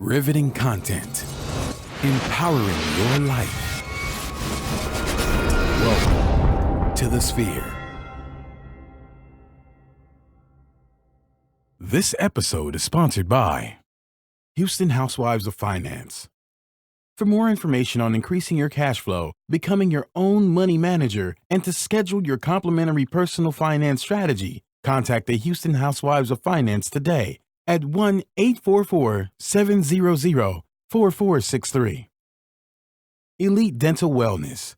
Riveting content. Empowering your life. Welcome to the Sphere. This episode is sponsored by Houston Housewives of Finance. For more information on increasing your cash flow, becoming your own money manager, and to schedule your complimentary personal finance strategy, contact the Houston Housewives of Finance today at 1-844-700-4463. Elite Dental Wellness.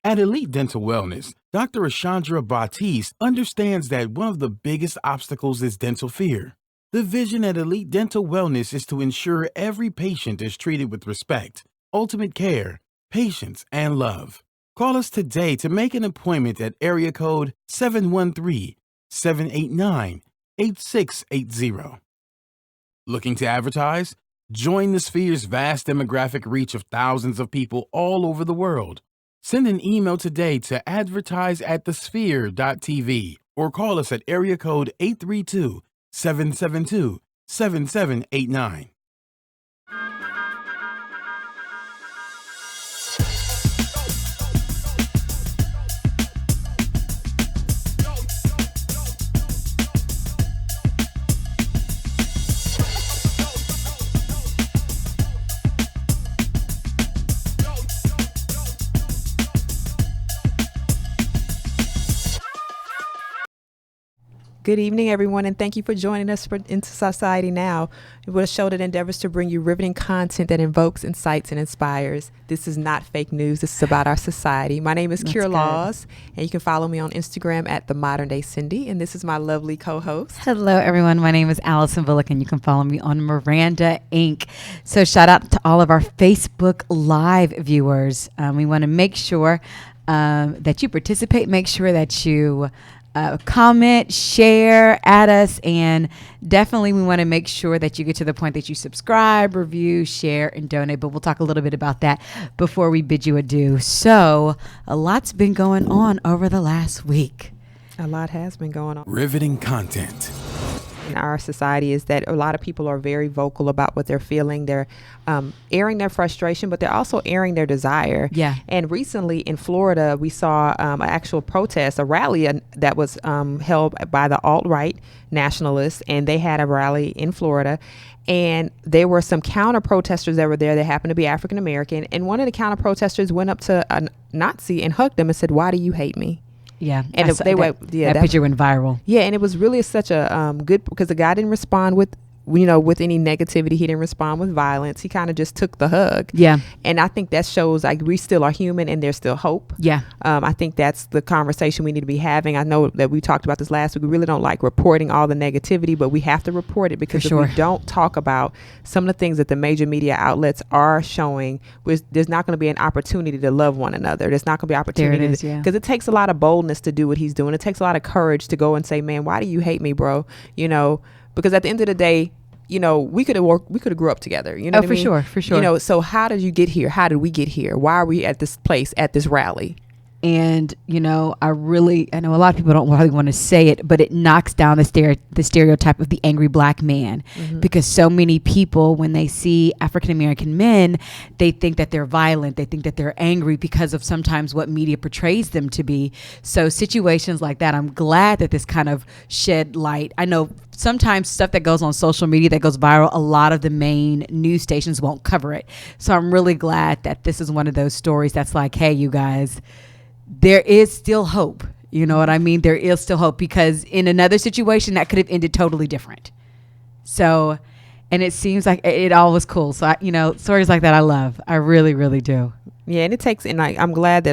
At Elite Dental Wellness, Dr. Ashandra Batiste understands that one of the biggest obstacles is dental fear. The vision at Elite Dental Wellness is to ensure every patient is treated with respect, ultimate care, patience, and love. Call us today to make an appointment at area code 713-789-8680. Looking to advertise? Join the Sphere's vast demographic reach of thousands of people all over the world. Send an email today to advertise@thesphere.tv or call us at area code 832-772-7789. Good evening, everyone, and thank you for joining us for Into Society Now. We're a show that endeavors to bring you riveting content that invokes, incites, and inspires. This is not fake news. This is about our society. My name is Kira Laws, and you can follow me on Instagram at The Modern Day Cindy, and this is my lovely co-host. Hello, everyone. My name is Allison Bullock, and you can follow me on Miranda Inc. So shout out to all of our Facebook Live viewers. We want to make sure that you participate. Make sure that you comment, share, add us, and definitely we want to make sure that you get to the point that you subscribe, review, share, and donate. But we'll talk a little bit about that before we bid you adieu. So a lot's been going on over the last week. A lot has been going on. Riveting content. In our society is that a lot of people are very vocal about what they're feeling. They're airing their frustration, but they're also airing their desire. Yeah. And recently in Florida, we saw an actual protest, a rally that was held by the alt-right nationalists, and they had a rally in Florida. And there were some counter protesters that were there that happened to be African American. And one of the counter protesters went up to a Nazi and hugged him and said, "Why do you hate me?" Yeah, and that picture went viral. Yeah, and it was really such a good, because the guy didn't respond with any negativity. He didn't respond with violence. He kind of just took the hug. Yeah, and I think that shows like we still are human and there's still hope. Yeah, I think that's the conversation we need to be having. I know that we talked about this last week. We really don't like reporting all the negativity, but we have to report it because if we don't talk about some of the things that the major media outlets are showing, there's not going to be an opportunity to love one another. There's not going to be opportunity because it takes a lot of boldness to do what he's doing. It takes a lot of courage to go and say, "Man, why do you hate me, bro?" Because at the end of the day, we could have grew up together. For sure. So how did you get here? How did we get here? Why are we at this place, at this rally? And, I know a lot of people don't really want to say it, but it knocks down the stereotype of the angry black man, because so many people, when they see African-American men, they think that they're violent. They think that they're angry because of sometimes what media portrays them to be. So situations like that, I'm glad that this kind of shed light. I know sometimes stuff that goes on social media that goes viral, a lot of the main news stations won't cover it. So I'm really glad that this is one of those stories that's like, hey, you guys, there is still hope. You know what I mean? There is still hope, because in another situation that could have ended totally different. So, and it seems like it all was cool. So, stories like that I love. I really, really do. Yeah, and it takes, and I'm glad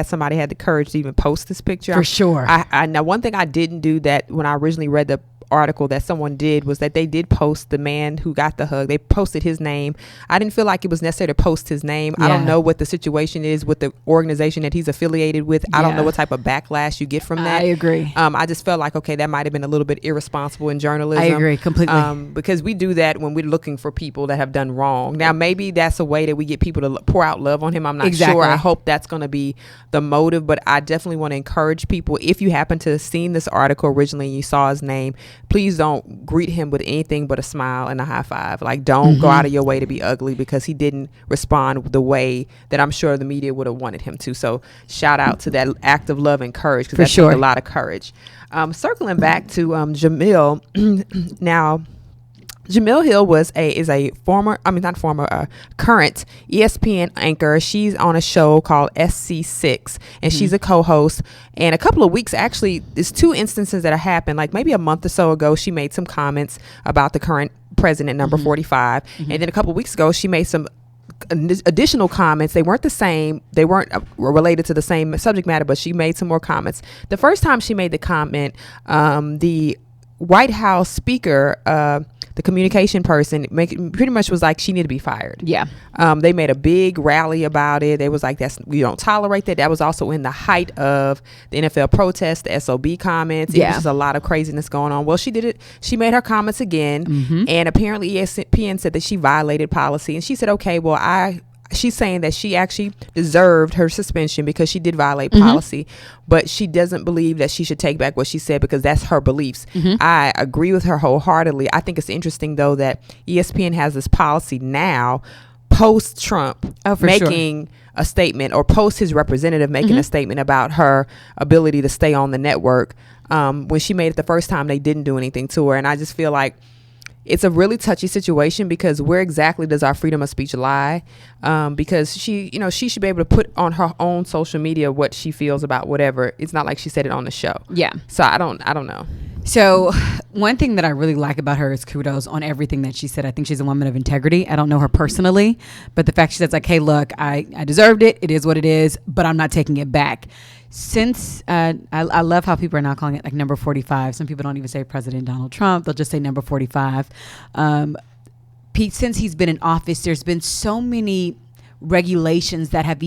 somebody had the courage to even post this picture. For sure. I now, one thing I didn't do that when I originally read the article that someone did was that they did post the man who got the hug. They posted his name. I didn't feel like it was necessary to post his name. Yeah. I don't know what the situation is with the organization that he's affiliated with. I don't know what type of backlash you get from that. I agree. I just felt like, okay, that might have been a little bit irresponsible in journalism. I agree completely. Because we do that when we're looking for people that have done wrong. Now, maybe that's a way that we get people to pour out love on him. I'm not sure. I hope that's going to be the motive, but I definitely want to encourage people, if you happen to have seen this article originally and you saw his name, please don't greet him with anything but a smile and a high five. Like, don't go out of your way to be ugly, because he didn't respond the way that I'm sure the media would have wanted him to. So shout out to that act of love and courage, because that took a lot of courage. Circling back to Jemele, now Jemele Hill is a current ESPN anchor. She's on a show called SC6, and she's a co-host. And a couple of weeks, actually, there's 2 instances that have happened. Like maybe a month or so ago, she made some comments about the current president, number 45. And then a couple of weeks ago, she made some additional comments. They weren't the same. They weren't related to the same subject matter, but she made some more comments. The first time she made the comment, the White House speaker, the communication person, pretty much was like she needed to be fired. Yeah. They made a big rally about it. They was like, we don't tolerate that. That was also in the height of the NFL protests, the SOB comments. It was just a lot of craziness going on. Well, she did it. She made her comments again, and apparently ESPN said that she violated policy. And she said, okay, well, she's saying that she actually deserved her suspension because she did violate policy, but she doesn't believe that she should take back what she said because that's her beliefs. I agree with her wholeheartedly. I think it's interesting, though, that ESPN has this policy now post-Trump making a statement, or post his representative making a statement about her ability to stay on the network. When she made it the first time, they didn't do anything to her. And I just feel like it's a really touchy situation, because where exactly does our freedom of speech lie? Because she should be able to put on her own social media what she feels about whatever. It's not like she said it on the show. Yeah. So I don't know. So one thing that I really like about her is kudos on everything that she said. I think she's a woman of integrity. I don't know her personally, but the fact she says like, hey, look, I deserved it. It is what it is, but I'm not taking it back. Since I love how people are now calling it like number 45. Some people don't even say President Donald Trump. They'll just say number 45. Pete, since he's been in office, there's been so many regulations that have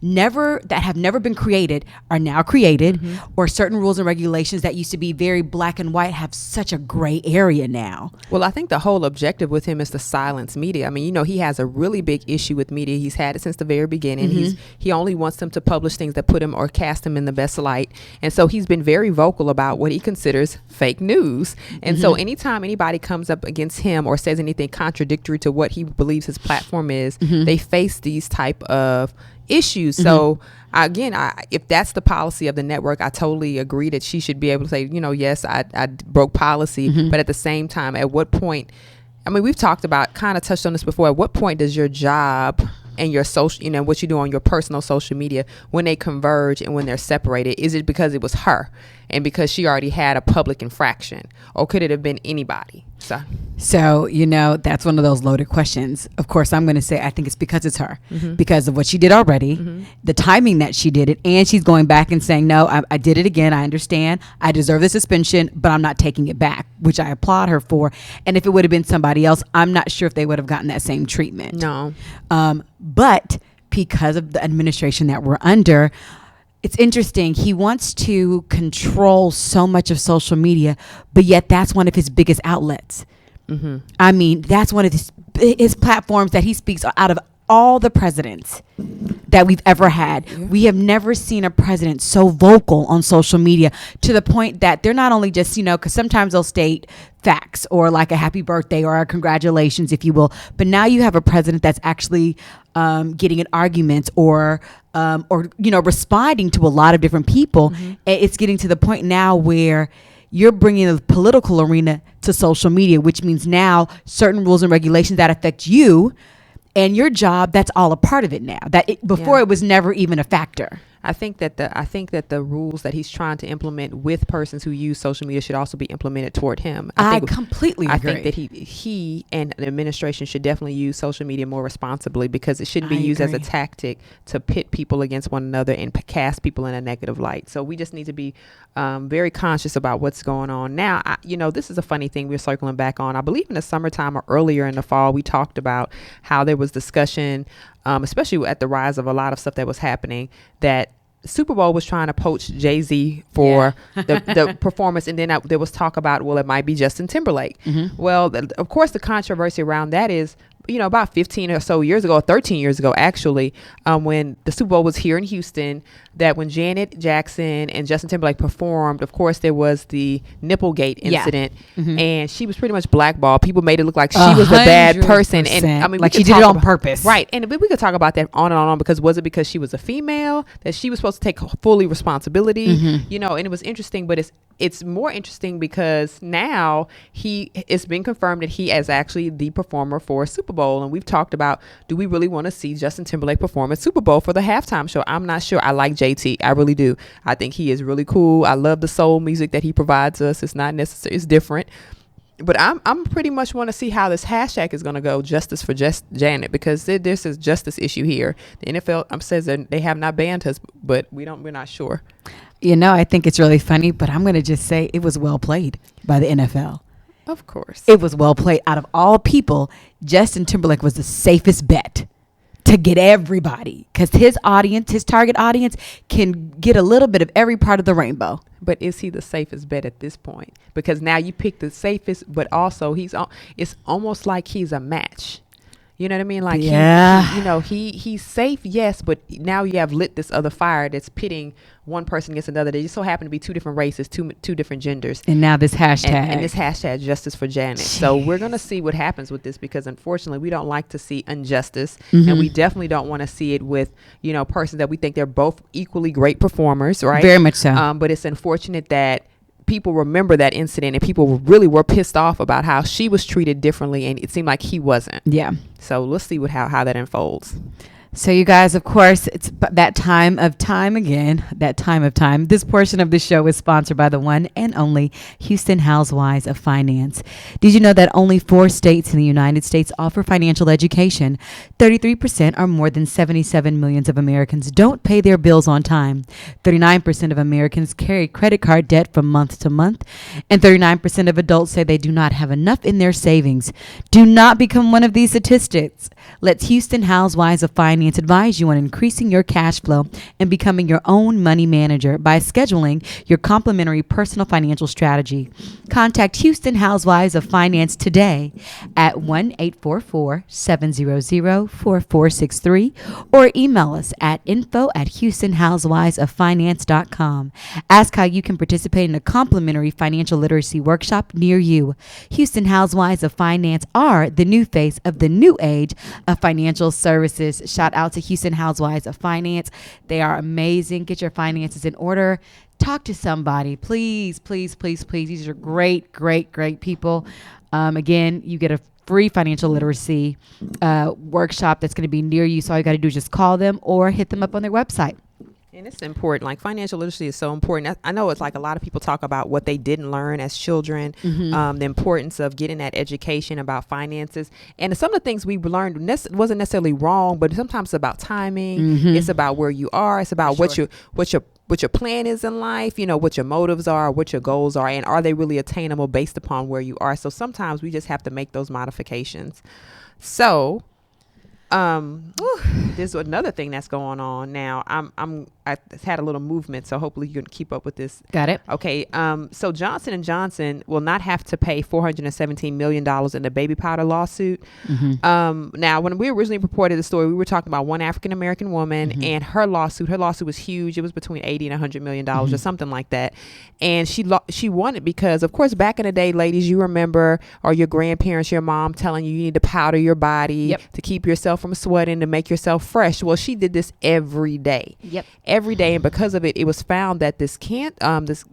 never been created are now created, or certain rules and regulations that used to be very black and white have such a gray area now. Well, I think the whole objective with him is to silence media. I mean, he has a really big issue with media. He's had it since the very beginning. He only wants them to publish things that put him or cast him in the best light. And so he's been very vocal about what he considers fake news. And so anytime anybody comes up against him or says anything contradictory to what he believes his platform is, they face these type of issues. So again, if that's the policy of the network, I totally agree that she should be able to say, yes, I broke policy. But at the same time, at what point, I mean, we've touched on this before, at what point does your job and your social, what you do on your personal social media, when they converge and when they're separated? Is it because it was her and because she already had a public infraction, or could it have been anybody? So, that's one of those loaded questions. Of course, I'm going to say I think it's because it's her, because of what she did already, the timing that she did it, and she's going back and saying, no, I did it again. I understand. I deserve the suspension, but I'm not taking it back, which I applaud her for. And if it would have been somebody else, I'm not sure if they would have gotten that same treatment. No. But because of the administration that we're under, it's interesting. He wants to control so much of social media, but yet that's one of his biggest outlets. I mean, that's one of his platforms that he speaks out of all the presidents that we've ever had. We have never seen a president so vocal on social media, to the point that they're not only just, because sometimes they'll state facts or like a happy birthday or a congratulations, if you will. But now you have a president that's actually getting in arguments or responding to a lot of different people. It's getting to the point now where you're bringing the political arena to social media, which means now certain rules and regulations that affect you and your job, that's all a part of it now. Before it was never even a factor. I think that the rules that he's trying to implement with persons who use social media should also be implemented toward him. I completely agree. I think that he and the administration should definitely use social media more responsibly, because it shouldn't be used as a tactic to pit people against one another and cast people in a negative light. So we just need to be very conscious about what's going on now. This is a funny thing we're circling back on. I believe in the summertime or earlier in the fall, we talked about how there was discussion, especially at the rise of a lot of stuff that was happening, that Super Bowl was trying to poach Jay-Z for the performance. And then there was talk about, well, it might be Justin Timberlake. Well, of course, the controversy around that is about 15 or so years ago, or 13 years ago, actually, when the Super Bowl was here in Houston, that when Janet Jackson and Justin Timberlake performed, of course, there was the Nipplegate incident, and she was pretty much blackballed. People made it look like she was a bad person. And I mean, like she did it on purpose. Right. And we could talk about that on and on, because was it because she was a female that she was supposed to take fully responsibility? And it was interesting, but it's more interesting because now it's been confirmed that he is actually the performer for Super Bowl. And we've talked about, do we really want to see Justin Timberlake perform at Super Bowl for the halftime show? I'm not sure. I like JT. I really do. I think he is really cool. I love the soul music that he provides us. It's not necessary. It's different. But I'm pretty much want to see how this hashtag is going to go, justice for Janet, because there's a justice issue here. The NFL says that they have not banned us, but we're not sure. I think it's really funny, but I'm going to just say it was well played by the NFL. Of course. It was well played. Out of all people, Justin Timberlake was the safest bet to get everybody, because his target audience, can get a little bit of every part of the rainbow. But is he the safest bet at this point? Because now you pick the safest, but also it's almost like he's a match. You know what I mean? Like, he's safe, yes, but now you have lit this other fire that's pitting one person against another. They just so happen to be two different races, two different genders. And now this hashtag. And this hashtag, justice for Janet. Jeez. So we're going to see what happens with this, because unfortunately we don't like to see injustice. And we definitely don't want to see it with, persons that we think they're both equally great performers, right? Very much so. But it's unfortunate that people remember that incident, and people really were pissed off about how she was treated differently, and it seemed like he wasn't. Yeah. So let's see how that unfolds. So you guys, of course, it's that time of time again, that time of time. This portion of the show is sponsored by the one and only Houston Housewives of Finance. Did you know that only 4 states in the United States offer financial education? 33%, or more than 77 million of Americans, don't pay their bills on time. 39% of Americans carry credit card debt from month to month. And 39% of adults say they do not have enough in their savings. Do not become one of these statistics. Let Houston Housewives of Finance advise you on increasing your cash flow and becoming your own money manager by scheduling your complimentary personal financial strategy. Contact Houston Housewives of Finance today at 1-844-700-4463 or email us at info@houstonhousewivesoffinance.com. Ask how you can participate in a complimentary financial literacy workshop near you. Houston Housewives of Finance are the new face of the new age of financial services. Shout out to Houston Housewives of Finance. They are amazing. Get your finances in order. Talk to somebody. Please, please, please, please. These are great, great, great people. Again, you get a free financial literacy workshop that's going to be near you. So all you got to do is just call them or hit them up on their website. And it's important. Like, financial literacy is so important. I know it's like a lot of people talk about what they didn't learn as children, the importance of getting that education about finances. And some of the things we learned wasn't necessarily wrong, but sometimes it's about timing. It's about where you are. It's about what your plan is in life, what your motives are, what your goals are, and are they really attainable based upon where you are. So sometimes we just have to make those modifications. So there's another thing that's going on now. I had a little movement, so hopefully you can keep up with this. Got it. Okay. So Johnson & Johnson will not have to pay $417 million in the baby powder lawsuit. Now, when we originally reported the story, we were talking about one African-American woman and her lawsuit. Her lawsuit was huge. It was between $80 and $100 million or something like that. And she won it because, of course, back in the day, ladies, you remember, or your grandparents, your mom telling you need to powder your body to keep yourself from sweating, to make yourself fresh. Well, she did this every day. Every day, and because of it, it was found that this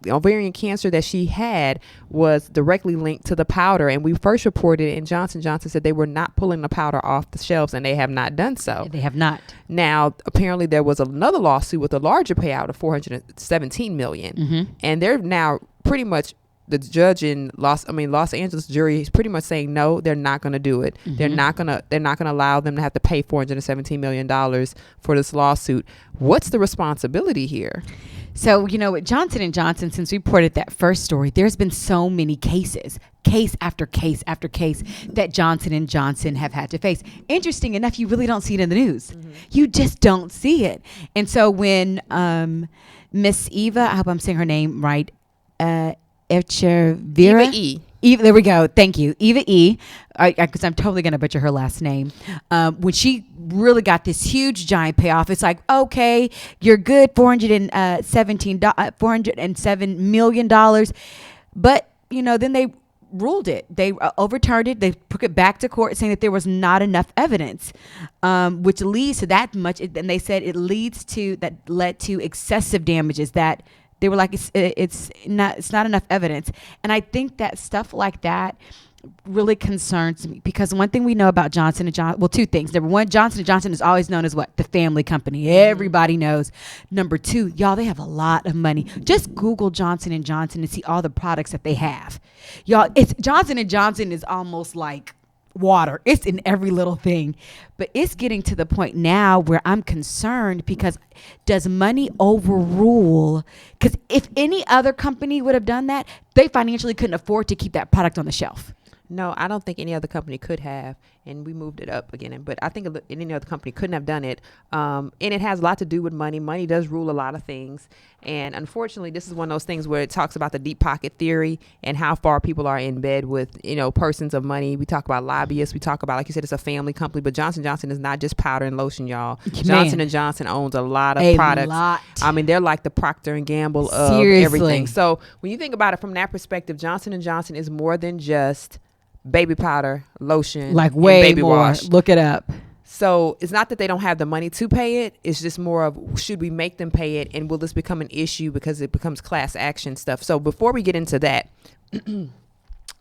ovarian cancer that she had was directly linked to the powder. And we first reported it, and Johnson & Johnson said they were not pulling the powder off the shelves, and they have not done so. They have not. Now, apparently, there was another lawsuit with a larger payout of $417 million, and they're now pretty much. The judge in Los Angeles jury is pretty much saying no, they're not going to do it. They're not going to allow them to have to pay $417 million for this lawsuit. What's the responsibility here? So, with Johnson & Johnson, since we reported that first story, there's been so many cases, case after case after case, that Johnson & Johnson have had to face. Interesting enough, you really don't see it in the news. You just don't see it. And so when Miss Eva, I hope I'm saying her name right, Echeverria. Eva, there we go. Thank you. Eva E. Because I'm totally going to butcher her last name. When she really got this huge giant payoff, it's like, okay, you're good, $407 million. But, then they ruled it. They overturned it. They took it back to court saying that there was not enough evidence, which leads to that much. And they said it led to excessive damages that they were like, it's not enough evidence. And I think that stuff like that really concerns me, because one thing we know about Johnson & Johnson, well, two things. Number one, Johnson & Johnson is always known as what? The family company. Everybody knows. Number two, y'all, they have a lot of money. Just Google Johnson & Johnson and see all the products that they have. Y'all, it's Johnson & Johnson is almost like water. It's in every little thing. But it's getting to the point now where I'm concerned, because does money overrule? Because if any other company would have done that, they financially couldn't afford to keep that product on the shelf. No, I don't think any other company could have, and we moved it up again. But I think any other company couldn't have done it. And it has a lot to do with money. Money does rule a lot of things. And unfortunately, this is one of those things where it talks about the deep pocket theory and how far people are in bed with, persons of money. We talk about lobbyists. We talk about, like you said, it's a family company. But Johnson & Johnson is not just powder and lotion, y'all. Johnson & Johnson owns a lot of products. I mean, they're like the Procter & Gamble of everything. So when you think about it from that perspective, Johnson & Johnson is more than just baby powder, lotion, like way baby more. wash. Look it up. So it's not that they don't have the money to pay it. It's just more of, should we make them pay it, and will this become an issue because it becomes class action stuff. So before we get into that,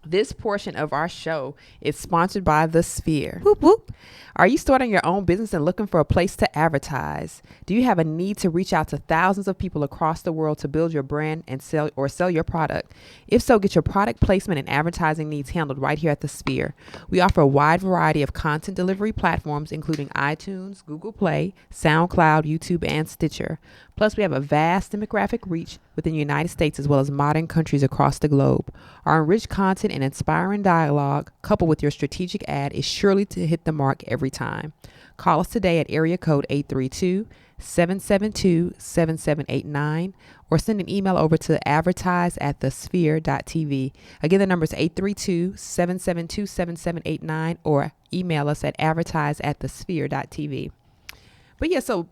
this portion of our show is sponsored by The Sphere. Whoop, whoop. Are you starting your own business and looking for a place to advertise? Do you have a need to reach out to thousands of people across the world to build your brand and sell your product? If so, get your product placement and advertising needs handled right here at The Sphere. We offer a wide variety of content delivery platforms, including iTunes, Google Play, SoundCloud, YouTube, and Stitcher. Plus, we have a vast demographic reach within the United States as well as modern countries across the globe. Our enriched content and inspiring dialogue, coupled with your strategic ad, is surely to hit the mark every time. Call us today at area code 832-772-7789 or send an email over to advertise@thesphere.tv. Again, the number is 832-772-7789 or email us at advertise@thesphere.tv. But yeah, so,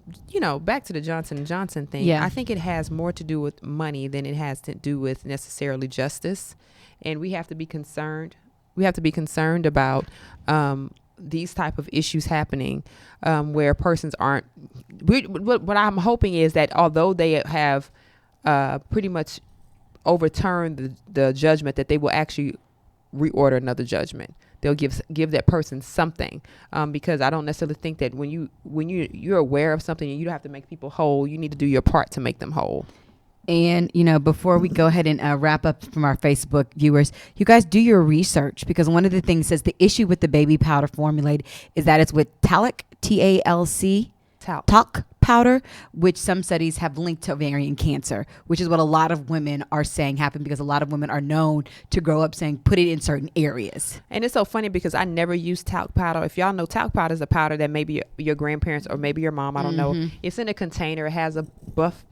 back to the Johnson & Johnson thing. Yeah. I think it has more to do with money than it has to do with necessarily justice. And we have to be concerned. We have to be concerned about these type of issues happening where persons aren't. What I'm hoping is that although they have pretty much overturned the judgment, that they will actually reorder another judgment. They'll give that person something, because I don't necessarily think that when you're aware of something and you don't have to make people whole, you need to do your part to make them whole. And, before we go ahead and wrap up from our Facebook viewers, you guys do your research, because one of the things says the issue with the baby powder formulated is that it's with talc, T-A-L-C, talc powder, which some studies have linked to ovarian cancer, which is what a lot of women are saying happened, because a lot of women are known to grow up saying put it in certain areas. And it's so funny because I never use talc powder. If y'all know, talc powder is a powder that maybe your grandparents or maybe your mom, I don't know, it's in a container. It has a puff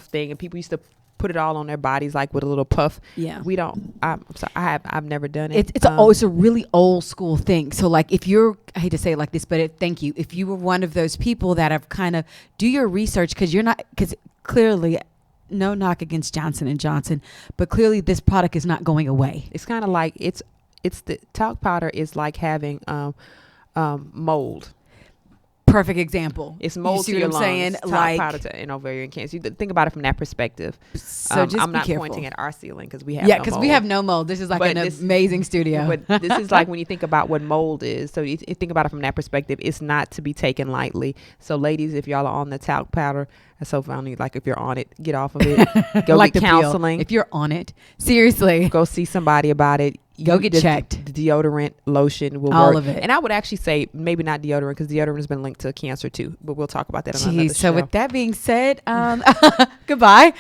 thing, and people used to put it all on their bodies like with a little puff. Yeah, we don't. I'm sorry, I've never done it. It's a really old school thing. So like, if you're, I hate to say it like this, but thank you. If you were one of those people that have kind of do your research, because clearly, no knock against Johnson & Johnson, but clearly this product is not going away. It's kind of like it's the talc powder is like having mold. Perfect example. It's mold to your lungs. Saying? Talc powder to ovarian cancer. You think about it from that perspective. So just I'm not careful. Pointing at our ceiling because we have because we have no mold. This is like an amazing studio. But this is like when you think about what mold is. So you think about it from that perspective. It's not to be taken lightly. So ladies, if y'all are on the talc powder, that's so funny. Like if you're on it, get off of it. Go like get counseling. If you're on it, seriously, go see somebody about it. Go get checked. The deodorant, lotion will all work. Of it. And I would actually say maybe not deodorant, because deodorant has been linked to cancer too. But we'll talk about that on another show. So with that being said, goodbye.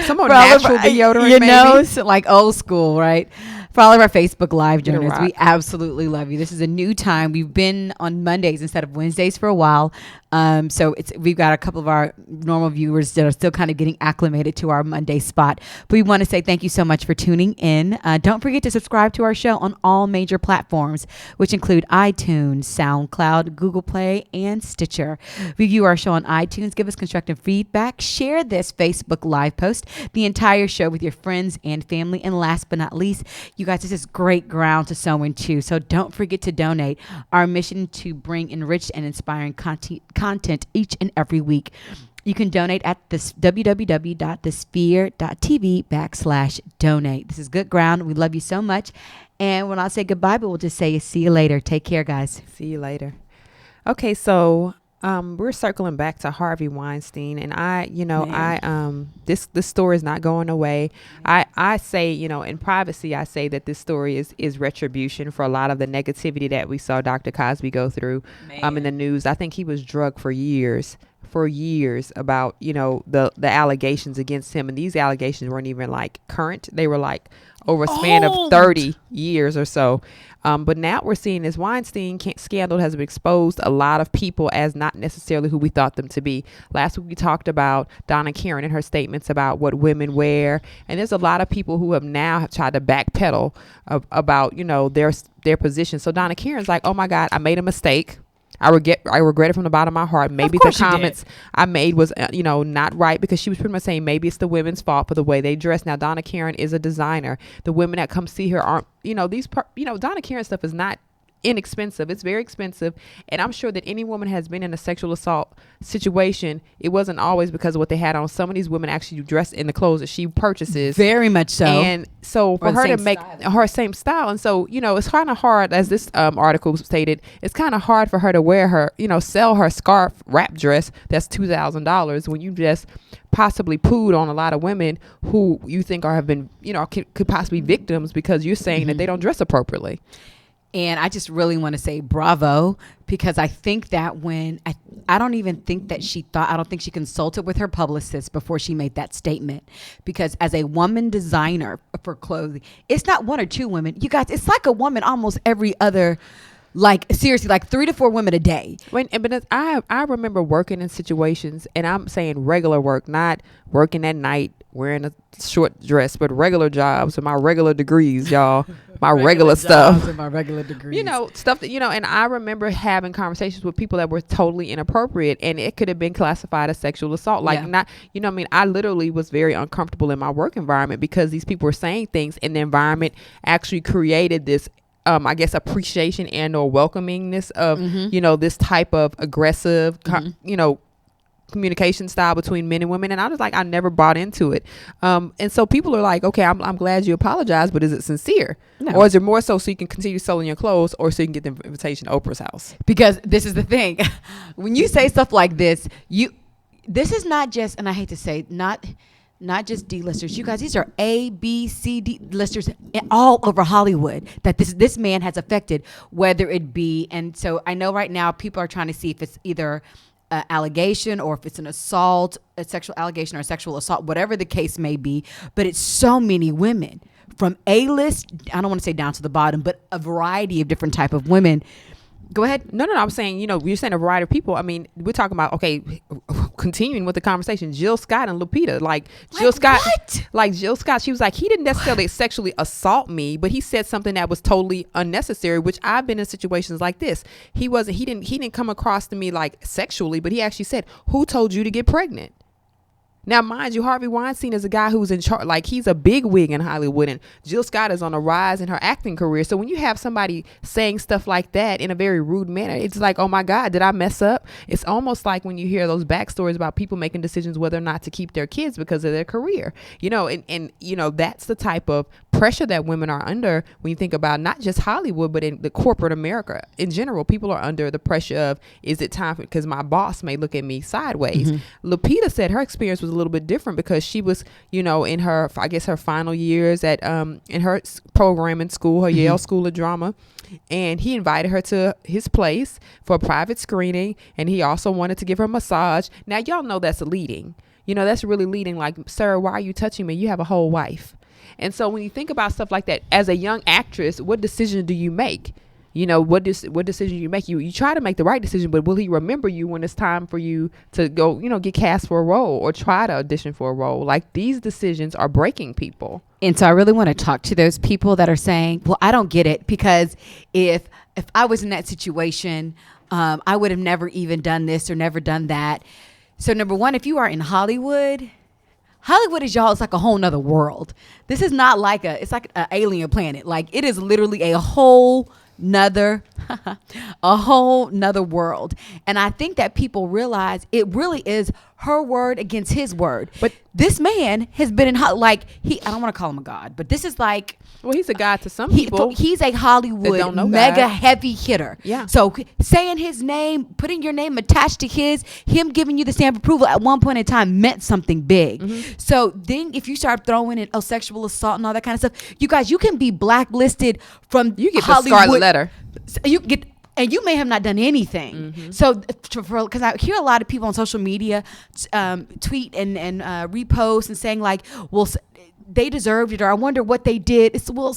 Some more natural deodorant, so like old school, right? For all of our Facebook Live Get a joiners, rock. we absolutely love you. This is a new time. We've been on Mondays instead of Wednesdays for a while. So we've got a couple of our normal viewers that are still kind of getting acclimated to our Monday spot. But we want to say thank you so much for tuning in. Don't forget to subscribe to our show on all major platforms, which include iTunes, SoundCloud, Google Play, and Stitcher. Review our show on iTunes. Give us constructive feedback. Share this Facebook Live post, the entire show with your friends and family. And last but not least, you guys, this is great ground to sow into. So don't forget to donate. Our mission to bring enriched and inspiring content each and every week. You can donate at this www.thesphere.tv/donate. This is good ground. We love you so much. And when I say goodbye, but we'll just say see you later. Take care, guys. See you later. Okay, so we're circling back to Harvey Weinstein, and this story is not going away. I say, in privacy, I say that this story is retribution for a lot of the negativity that we saw Dr. Cosby go through in the news. I think he was drugged for years about, the allegations against him. And these allegations weren't even like current. They were like over a span of 30 years or so. But now we're seeing this Weinstein scandal has exposed a lot of people as not necessarily who we thought them to be. Last week we talked about Donna Karen and her statements about what women wear. And there's a lot of people who have tried to backpedal about, their position. So Donna Karen's like, oh my God, I made a mistake. I regret it from the bottom of my heart. Maybe the comments I made was, not right, because she was pretty much saying maybe it's the women's fault for the way they dress. Now, Donna Karen is a designer. The women that come see her aren't, Donna Karen stuff is not inexpensive. It's very expensive. And I'm sure that any woman has been in a sexual assault situation. It wasn't always because of what they had on. Some of these women actually dress in the clothes that she purchases. Very much so. And so for her to make her same style. And so, it's kind of hard, as this article stated, it's kind of hard for her to wear her, sell her scarf wrap dress that's $2,000 when you just possibly pooed on a lot of women who you think have been, could possibly be victims because you're saying that they don't dress appropriately. And I just really want to say bravo, because I think that I don't even think that I don't think she consulted with her publicist before she made that statement. Because as a woman designer for clothing, it's not one or two women. You guys, it's like a woman almost every other, like seriously, like 3 to 4 women a day. But I remember working in situations, and I'm saying regular work, not working at night wearing a short dress, but regular jobs with my regular degrees, y'all. My regular stuff. My regular degrees. Stuff that, and I remember having conversations with people that were totally inappropriate, and it could have been classified as sexual assault. I literally was very uncomfortable in my work environment because these people were saying things, and the environment actually created this appreciation and or welcomingness of, this type of aggressive, communication style between men and women. And I was like, I never bought into it. And so people are like, okay, I'm glad you apologize, but is it sincere? No. Or is it more so you can continue selling your clothes, or so you can get the invitation to Oprah's house? Because this is the thing. When you say stuff like this, this is not just, and I hate to say, not just D-listers. You guys, these are A, B, C, D listers all over Hollywood that this man has affected, whether it be. And so I know right now people are trying to see if it's either allegation or if it's an assault, a sexual allegation or a sexual assault, whatever the case may be. But it's so many women from A-list, I don't want to say down to the bottom, but a variety of different type of women. Go ahead. No. I'm saying, you're saying a variety of people. I mean, we're talking about, okay, continuing with the conversation, Jill Scott and Lupita. Jill Scott, she was like, he didn't necessarily sexually assault me, but he said something that was totally unnecessary, which I've been in situations like this. He didn't come across to me like sexually, but he actually said, who told you to get pregnant? Now, mind you, Harvey Weinstein is a guy who's in charge, like he's a big wig in Hollywood, and Jill Scott is on a rise in her acting career. So when you have somebody saying stuff like that in a very rude manner, it's like, oh my God, did I mess up? It's almost like when you hear those backstories about people making decisions whether or not to keep their kids because of their career, and that's the type of pressure that women are under when you think about not just Hollywood, but in the corporate America in general. People are under the pressure of, is it time because my boss may look at me sideways? Lupita said her experience was a little bit different because she was, in her, I guess her final years at in her program in school, her Yale School of Drama, and he invited her to his place for a private screening, and he also wanted to give her a massage. Now y'all know that's leading. That's really leading. Like, sir, why are you touching me? You have a whole wife. And so when you think about stuff like that, as a young actress, what decision do you make? You know, what decision you make? You try to make the right decision, but will he remember you when it's time for you to go, you know, get cast for a role or try to audition for a role? Like, these decisions are breaking people. And so I really want to talk to those people that are saying, well, I don't get it, because if I was in that situation, I would have never even done this or never done that. So number one, if you are in Hollywood is, y'all, it's like a whole nother world. This is not like it's like an alien planet. Like, it is literally a whole nother world. And I think that people realize it really is her word against his word. But this man has been in, I don't want to call him a god, but this is like, well, he's a god to some people. He's a Hollywood mega God. Heavy hitter. Yeah. So saying his name, putting your name attached to him giving you the stamp of approval at one point in time meant something big. Mm-hmm. So then if you start throwing in sexual assault and all that kind of stuff, you guys, you can be blacklisted from you get Hollywood. The scarlet letter. You get, and you may have not done anything. Mm-hmm. So, because I hear a lot of people on social media tweet and repost and saying like, well, they deserved it, or I wonder what they did. It's, well,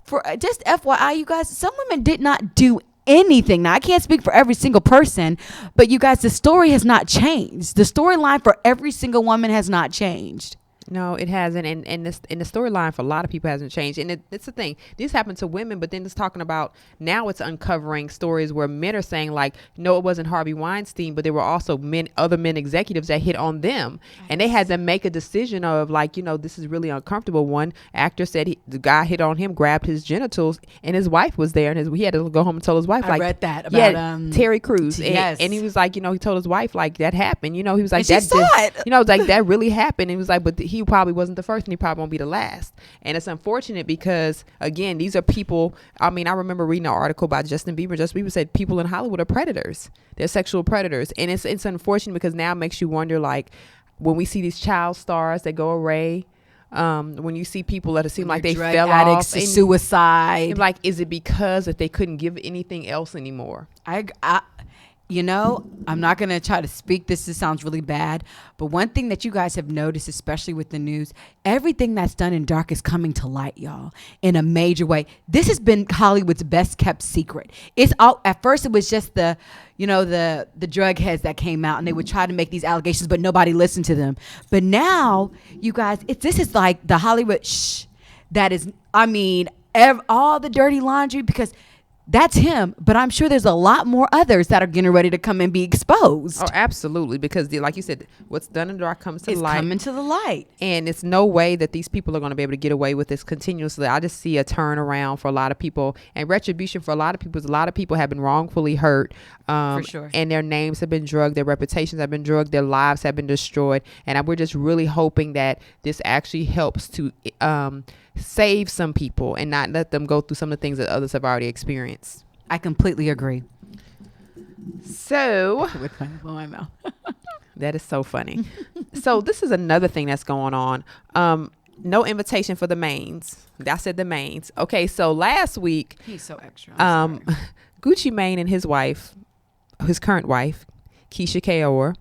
for just FYI, you guys, some women did not do anything. Now, I can't speak for every single person, but you guys, the story has not changed. The storyline for every single woman has not changed. No, it hasn't, and the storyline for a lot of people hasn't changed. And it's the thing. This happened to women, but then it's talking about now it's uncovering stories where men are saying like, no, it wasn't Harvey Weinstein, but there were also other men executives that hit on them, and they had to make a decision of like, you know, this is really uncomfortable. One actor said the guy hit on him, grabbed his genitals, and his wife was there, and he had to go home and tell his wife. I read that about Terry Crews, yes. and he was like, you know, he told his wife like that happened. You know, he was like, and she saw it. You know, like that really happened. And he was like, but he probably wasn't the first, and he probably won't be the last. And it's unfortunate because, again, these are people. I mean, I remember reading an article by Justin Bieber. Justin Bieber said people in Hollywood are predators. They're sexual predators. And it's unfortunate because now it makes you wonder, like, when we see these child stars that go away, when you see people that seem like they fell off, suicide, like, is it because that they couldn't give anything else anymore? You know, I'm not going to try to speak this sounds really bad, but one thing that you guys have noticed, especially with the news, everything that's done in dark is coming to light, y'all, in a major way. This has been Hollywood's best kept secret. It's all, at first it was just the drug heads that came out and they would try to make these allegations, but nobody listened to them. But now, you guys, this is like the Hollywood that is, I mean, all the dirty laundry, because that's him, but I'm sure there's a lot more others that are getting ready to come and be exposed. Oh, absolutely, because like you said, what's done in the dark comes to the light. It's coming to the light. And it's no way that these people are going to be able to get away with this continuously. I just see a turnaround for a lot of people and retribution for a lot of people. A lot of people have been wrongfully hurt. For sure. And their names have been drugged, their reputations have been drugged, their lives have been destroyed. And we're just really hoping that this actually helps to save some people and not let them go through some of the things that others have already experienced. I completely agree. So with my mouth. That is so funny. So this is another thing that's going on. No invitation for the mains. I said the mains. Okay, so last week he's so extra. Gucci Mane and his wife, his current wife, Keisha Kaur,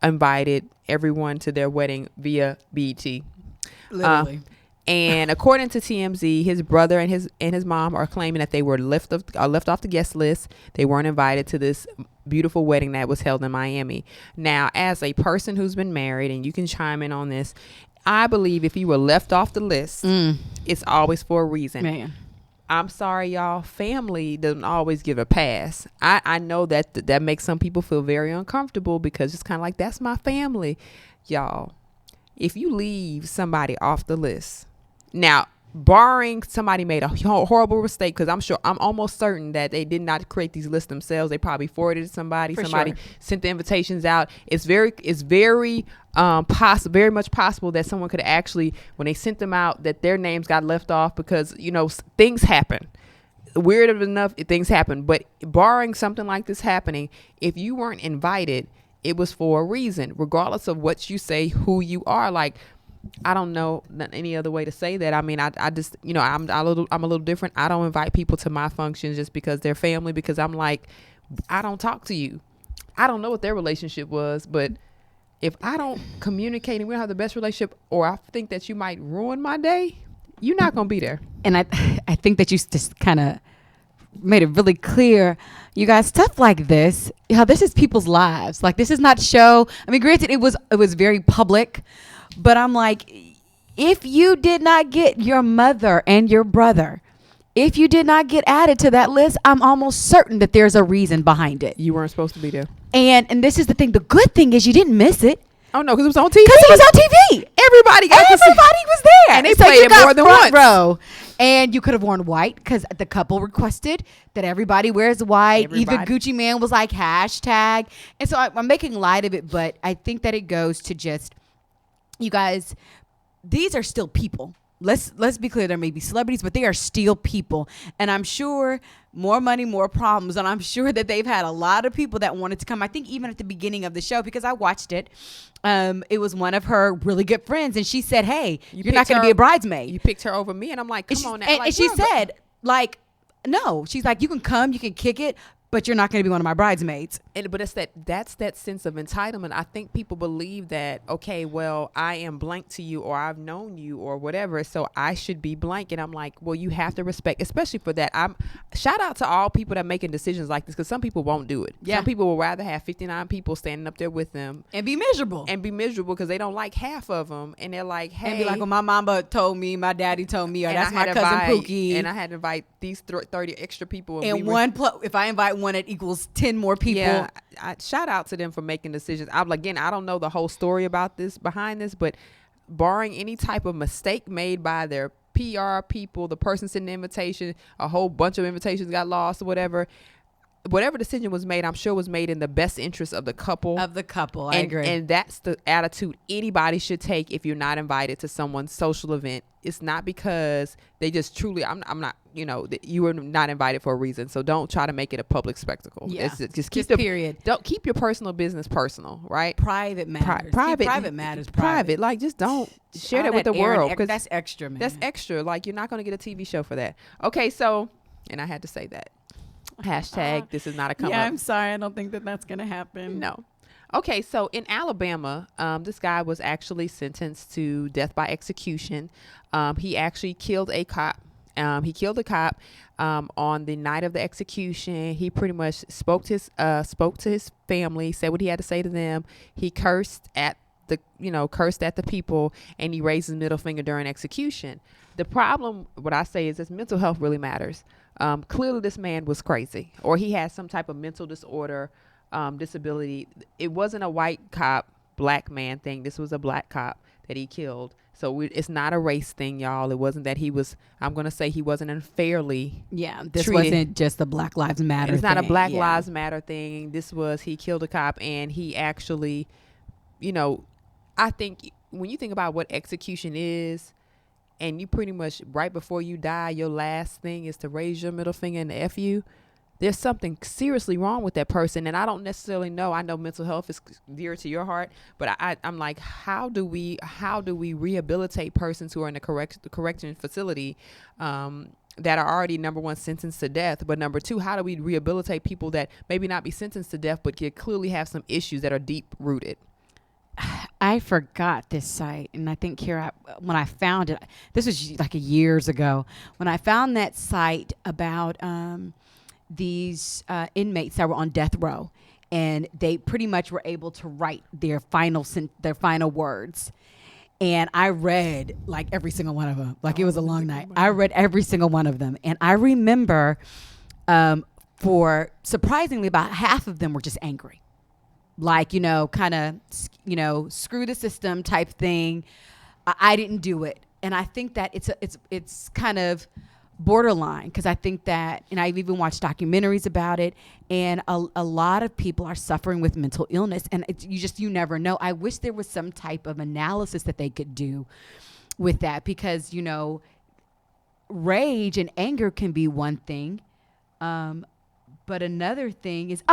invited everyone to their wedding via BET. Literally. And according to TMZ, his brother and his mom are claiming that they were left off the guest list. They weren't invited to this beautiful wedding that was held in Miami. Now, as a person who's been married, and you can chime in on this, I believe if you were left off the list, it's always for a reason. Man. I'm sorry, y'all. Family doesn't always give a pass. I know that makes some people feel very uncomfortable because it's kind of like, that's my family. Y'all, if you leave somebody off the list, now, barring somebody made a horrible mistake, because I'm almost certain that they did not create these lists themselves. They probably forwarded it to somebody. Somebody sent the invitations out. It's very much possible that someone could actually, when they sent them out, that their names got left off because, you know, things happen. Weird enough, things happen. But barring something like this happening, if you weren't invited, it was for a reason, regardless of what you say, who you are. Like, I don't know any other way to say that. I mean, I just, you know, I'm a little different. I don't invite people to my functions just because they're family, because I'm like, I don't talk to you. I don't know what their relationship was, but if I don't communicate and we don't have the best relationship, or I think that you might ruin my day, You're not going to be there. And I think that you just kind of made it really clear, you guys, stuff like this, this is people's lives. Like, this is not show. I mean, granted, it was very public, but I'm like, if you did not get your mother and your brother, if you did not get added to that list, I'm almost certain that there's a reason behind it. You weren't supposed to be there. And this is the thing. The good thing is you didn't miss it. Oh, no, because it was on TV. Because it was on TV. Everybody was there. And they played it more than once. Row. And you could have worn white because the couple requested that everybody wears white. Either Gucci Man was like hashtag. And so I'm making light of it, but I think that it goes to just, you guys, these are still people. Let's be clear, there may be celebrities, but they are still people. And I'm sure more money, more problems. And I'm sure that they've had a lot of people that wanted to come. I think even at the beginning of the show, because I watched it, it was one of her really good friends. And she said, hey, you're not going to be a bridesmaid. You picked her over me. And I'm like, come on now. And she said, like, no. She's like, you can come, you can kick it, but you're not going to be one of my bridesmaids. But that's that sense of entitlement. I think people believe that, okay, well, I am blank to you, or I've known you, or whatever, so I should be blank. And I'm like, well, you have to respect, especially for that. Shout out to all people that are making decisions like this, because some people won't do it. Yeah. Some people will rather have 59 people standing up there with them and be miserable because they don't like half of them, and they're like, hey, and be like, well, my mama told me, my daddy told me, or that's my cousin Pookie, and I had to invite these 30 extra people, and if I invite one, it equals 10 more people. Yeah, I shout out to them for making decisions. I don't know the whole story about this behind this, but barring any type of mistake made by their PR people, the person sending the invitation, a whole bunch of invitations got lost or whatever decision was made, I'm sure was made in the best interest of the couple. I agree. And that's the attitude anybody should take if you're not invited to someone's social event. It's not because they just truly, I'm not, you were not invited for a reason. So don't try to make it a public spectacle. Yeah. Just period. Don't keep your personal business personal, right? Private matters. Private matters. Private. Like, just don't share that with the world. That's extra, man. That's extra. Like, you're not going to get a TV show for that. Okay, so, and I had to say that. Hashtag this is not a come up. Yeah, I'm sorry. I don't think that's going to happen. No. Okay, so in Alabama, this guy was actually sentenced to death by execution. He actually killed a cop. He killed a cop on the night of the execution. He pretty much spoke to his family, said what he had to say to them. He cursed at the people, and he raised his middle finger during execution. The problem, what I say is, mental health really matters. Clearly this man was crazy, or he had some type of mental disorder, disability. It wasn't a white cop, black man thing. This was a black cop that he killed. So it's not a race thing, y'all. It wasn't that he wasn't unfairly this treated. Wasn't just a Black Lives Matter It's thing. not a Black Lives Matter thing. This was, he killed a cop, and he actually, I think when you think about what execution is, and you pretty much, right before you die, your last thing is to raise your middle finger and F you, there's something seriously wrong with that person. And I don't necessarily know. I know mental health is dear to your heart, but I'm like, how do we rehabilitate persons who are in a correction facility that are already, number one, sentenced to death, but number two, how do we rehabilitate people that maybe not be sentenced to death, but could clearly have some issues that are deep rooted? I forgot this site, and I think when I found it, this was like years ago, when I found that site about these inmates that were on death row, and they pretty much were able to write their final words. And I read like every single one of them. Like, it was a long night. I read every single one of them, and I remember, for surprisingly, about half of them were just angry. Like, kind of, screw the system type thing. I didn't do it. And I think that it's kind of borderline, because I think that, and I've even watched documentaries about it, and a lot of people are suffering with mental illness, and you never know. I wish there was some type of analysis that they could do with that, because, rage and anger can be one thing. But another thing is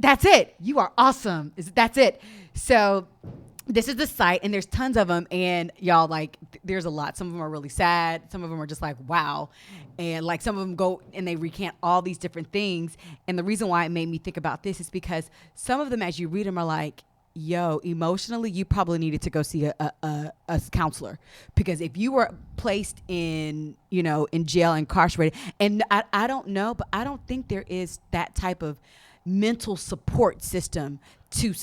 that's it. You are awesome. That's it. So this is the site, and there's tons of them, and y'all, like, there's a lot. Some of them are really sad. Some of them are just like, wow. And like, some of them go and they recant all these different things. And the reason why it made me think about this is because some of them, as you read them, are like, emotionally, you probably needed to go see a counselor, because if you were placed in, in jail, incarcerated, and I don't know, but I don't think there is that type of mental support system to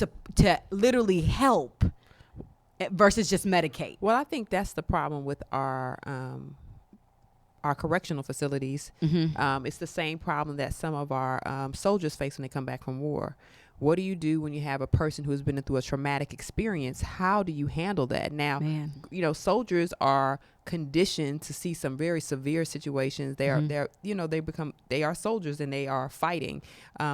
literally help versus just medicate. Well, I think that's the problem with our correctional facilities. It's the same problem that some of our soldiers face when they come back from war. What do you do when you have a person who's been through a traumatic experience? How do you handle that? Now, soldiers are conditioned to see some very severe situations. They are soldiers, and they are fighting.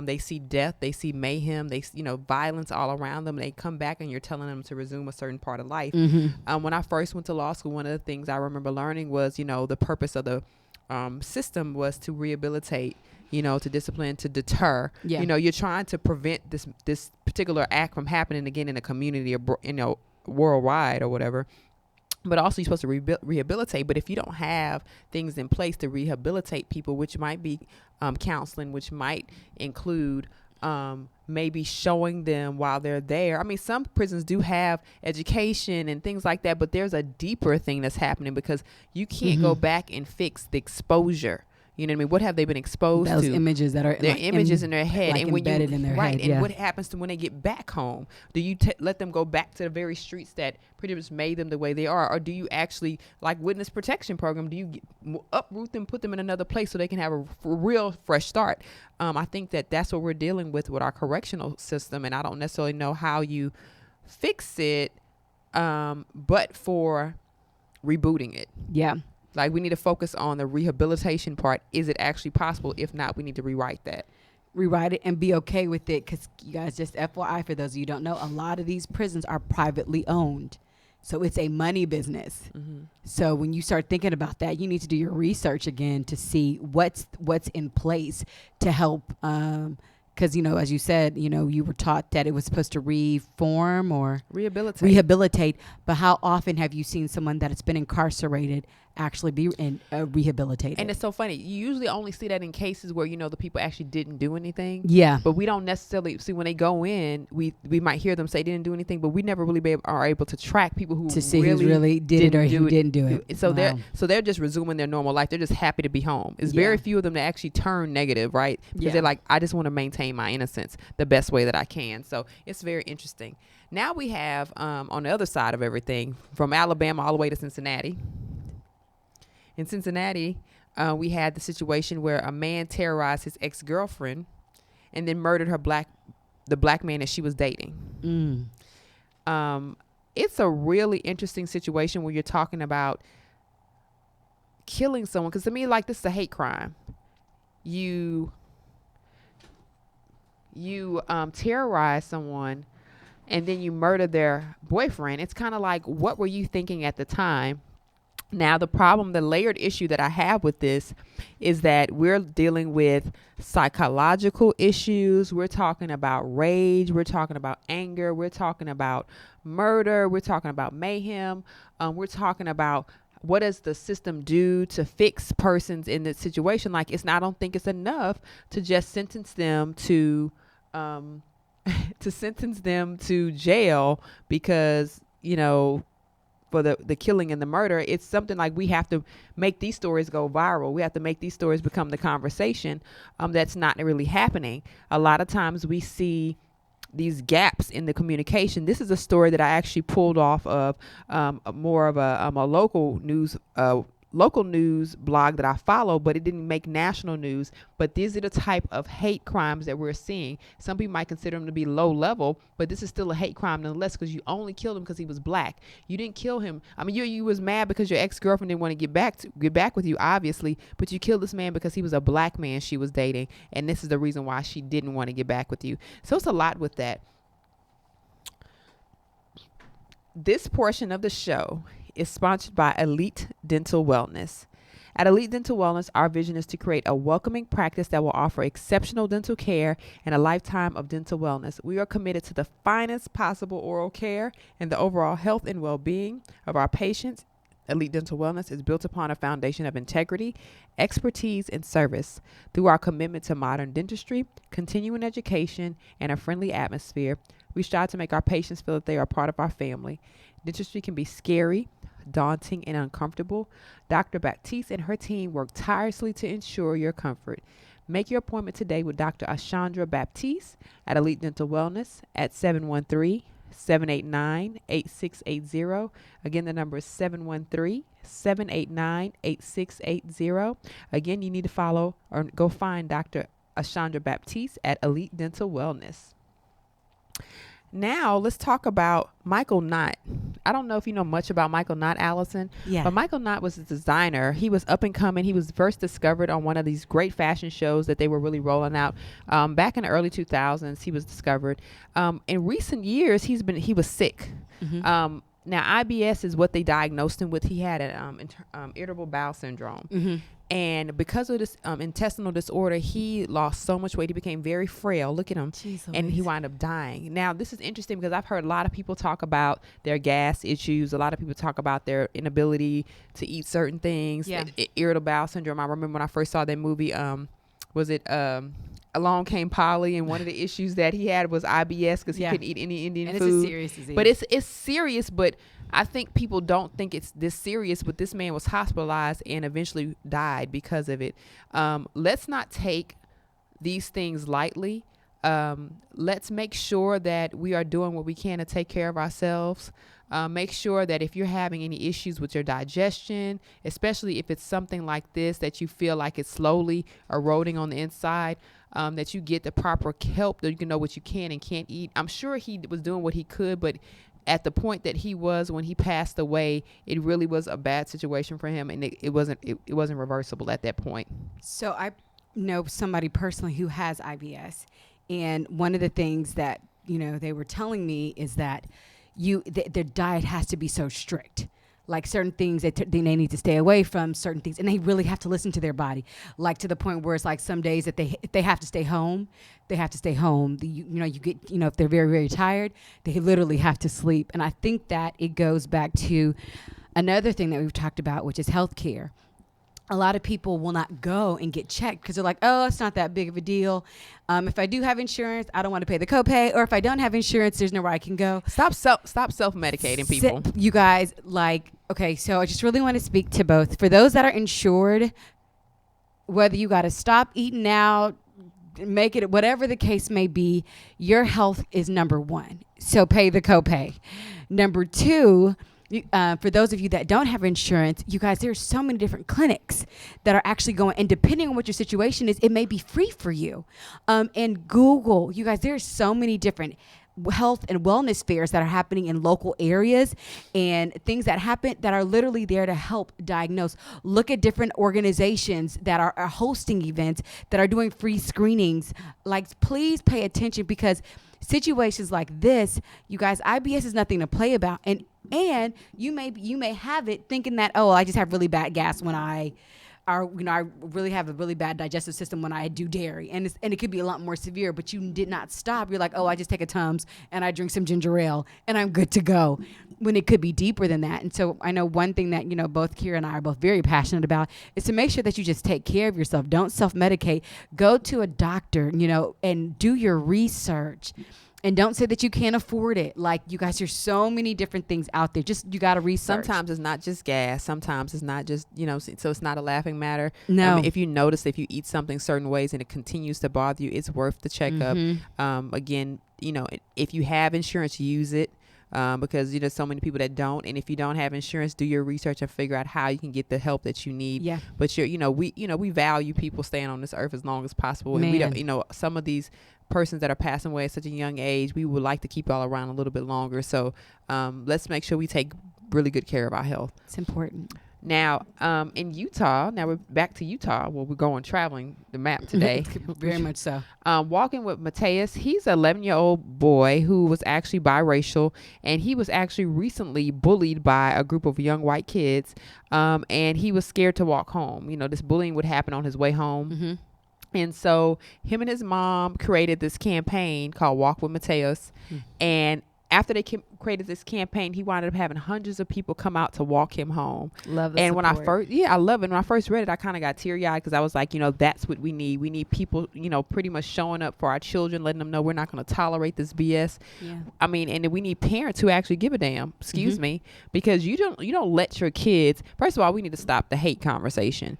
They see death, they see mayhem, they violence all around them. They come back, and you're telling them to resume a certain part of life. When I first went to law school, one of the things I remember learning was, the purpose of the system was to rehabilitate, to discipline, to deter. You're trying to prevent this particular act from happening again in a community, or worldwide or whatever. But also, you're supposed to rehabilitate. But if you don't have things in place to rehabilitate people, which might be counseling, which might include maybe showing them while they're there. I mean, some prisons do have education and things like that, but there's a deeper thing that's happening, because you can't go back and fix the exposure. You know what I mean? What have they been exposed to? Those images that are images in their head, like and when embedded in their head. And what happens to when they get back home? Do you let them go back to the very streets that pretty much made them the way they are, or do you actually, like witness protection program, do you uproot them, put them in another place so they can have a real fresh start? I think that's what we're dealing with our correctional system, and I don't necessarily know how you fix it, but for rebooting it. Yeah. Like, we need to focus on the rehabilitation part. Is it actually possible? If not, we need to rewrite that. Rewrite it and be okay with it, because you guys, just FYI, for those of you who don't know, a lot of these prisons are privately owned. So it's a money business. So when you start thinking about that, you need to do your research again to see what's in place to help. Because, as you said, you were taught that it was supposed to reform or rehabilitate. But how often have you seen someone that has been incarcerated actually be rehabilitated? And it's so funny. You usually only see that in cases where, the people actually didn't do anything. Yeah. But we don't necessarily see when they go in, we might hear them say they didn't do anything, but we never really are able to track people who to see who really did it or who didn't do it. So they're just resuming their normal life. They're just happy to be home. It's very few of them that actually turn negative, right? Because they're like, I just want to maintain my innocence the best way that I can. So it's very interesting. Now we have, on the other side of everything, from Alabama all the way to Cincinnati. In Cincinnati, we had the situation where a man terrorized his ex-girlfriend and then murdered the black man that she was dating. It's a really interesting situation when you're talking about killing someone, because to me, like, this is a hate crime. You terrorize someone and then you murder their boyfriend. It's kind of like, what were you thinking at the time? Now, the layered issue that I have with this is that we're dealing with psychological issues. We're talking about rage. We're talking about anger. We're talking about murder. We're talking about mayhem. We're talking about, what does the system do to fix persons in this situation? Like, I don't think it's enough to just sentence them to jail because, for the killing and the murder. It's something like, we have to make these stories go viral. We have to make these stories become the conversation. That's not really happening. A lot of times we see these gaps in the communication. This is a story that I actually pulled off of more of a local news blog that I follow, but it didn't make national news. But these are the type of hate crimes that we're seeing. Some people might consider them to be low level, but this is still a hate crime nonetheless, because you only killed him because he was black. You didn't kill him. I mean, you was mad because your ex-girlfriend didn't want to get back with you, obviously, but you killed this man because he was a black man she was dating, and this is the reason why she didn't want to get back with you. So it's a lot with that. This portion of the show is sponsored by Elite Dental Wellness. At Elite Dental Wellness, our vision is to create a welcoming practice that will offer exceptional dental care and a lifetime of dental wellness. We are committed to the finest possible oral care and the overall health and well-being of our patients. Elite Dental Wellness is built upon a foundation of integrity, expertise, and service. Through our commitment to modern dentistry, continuing education, and a friendly atmosphere, We strive to make our patients feel that they are part of our family. Dentistry can be scary, daunting, and uncomfortable. Dr. Baptiste and her team work tirelessly to ensure your comfort. Make your appointment today with Dr. Ashandra Baptiste at Elite Dental Wellness at 713-789-8680. Again, the number is 713-789-8680. Again, you need to follow or go find Dr. Ashandra Baptiste at Elite Dental Wellness. Now, let's talk about Michael Knott. I don't know if you know much about Michael Knott, Allison. Yeah. But Michael Knott was a designer. He was up and coming. He was first discovered on one of these great fashion shows that they were really rolling out. Back in the early 2000s, he was discovered. In recent years, he was sick. Mm-hmm. Now, IBS is what they diagnosed him with. He had an irritable bowel syndrome. Mm-hmm. And because of this intestinal disorder, he lost so much weight. He became very frail. Look at him. Jeez and Louise. he wound up dying. Now, this is interesting because I've heard a lot of people talk about their gas issues. A lot of people talk about their inability to eat certain things. Yeah. Irritable bowel syndrome. I remember when I first saw that movie, Along Came Polly, and one of the issues that he had was IBS because he couldn't eat any Indian food. It's a serious disease. But it's serious, but I think people don't think it's this serious, but this man was hospitalized and eventually died because of it. Let's not take these things lightly. Let's make sure that we are doing what we can to take care of ourselves. Make sure that if you're having any issues with your digestion, especially if it's something like this that you feel like it's slowly eroding on the inside, that you get the proper help, that you can know what you can and can't eat. I'm sure he was doing what he could, but at the point that he was when he passed away, it really was a bad situation for him, and it wasn't reversible at that point. So I know somebody personally who has IBS, and one of the things that they were telling me is that their diet has to be so strict. Like certain things they need to stay away from, certain things, and they really have to listen to their body, like to the point where it's like some days that they have to stay home, they have to stay home. If they're very, very tired, they literally have to sleep. And I think that it goes back to another thing that we've talked about, which is healthcare. A lot of people will not go and get checked because they're like, oh, it's not that big of a deal. If I do have insurance, I don't want to pay the copay. Or if I don't have insurance, there's nowhere I can go. Stop self-medicating people. You guys, okay, so I just really want to speak to both. For those that are insured, whether you got to stop eating out, make it, whatever the case may be, your health is number one. So pay the copay. Number two, for those of you that don't have insurance, you guys, there's so many different clinics that are actually going, and depending on what your situation is, it may be free for you. And Google, you guys, there's so many different health and wellness fairs that are happening in local areas, and things that happen that are literally there to help diagnose. Look at different organizations that are hosting events, that are doing free screenings. Please pay attention, because situations like this, you guys, IBS is nothing to play about. And you may have it thinking that, oh, I just have really bad gas when I really have a really bad digestive system when I do dairy, and it could be a lot more severe, but you did not stop. You're like, oh, I just take a Tums and I drink some ginger ale and I'm good to go, when it could be deeper than that. And so I know one thing that, both Kira and I are both very passionate about is to make sure that you just take care of yourself. Don't self-medicate. Go to a doctor, and do your research. And don't say that you can't afford it. You guys, there's so many different things out there. Just, you got to research. Sometimes it's not just gas. Sometimes it's not just, so it's not a laughing matter. No. If you notice, if you eat something certain ways and it continues to bother you, it's worth the checkup. Mm-hmm. Again, if you have insurance, use it. Because there's so many people that don't, and if you don't have insurance, do your research and figure out how you can get the help that you need. Yeah. But we value people staying on this earth as long as possible, and we don't, some of these persons that are passing away at such a young age, we would like to keep y'all around a little bit longer. So let's make sure we take really good care of our health. It's important. Now, in Utah, now we're back to Utah. Well, we're going traveling the map today. Very much so. Walking with Mateus. He's an 11-year-old boy who was actually biracial, and he was actually recently bullied by a group of young white kids, and he was scared to walk home. This bullying would happen on his way home. Mm-hmm. And so him and his mom created this campaign called Walk with Mateus. Mm. And after they created this campaign, he wound up having hundreds of people come out to walk him home. Love the and support. I love it. When I first read it, I kind of got teary-eyed because I was like, that's what we need. We need people, pretty much showing up for our children, letting them know we're not going to tolerate this BS. Yeah. I mean, and then we need parents who actually give a damn, excuse me, because you don't let your kids, first of all, we need to stop the hate conversation.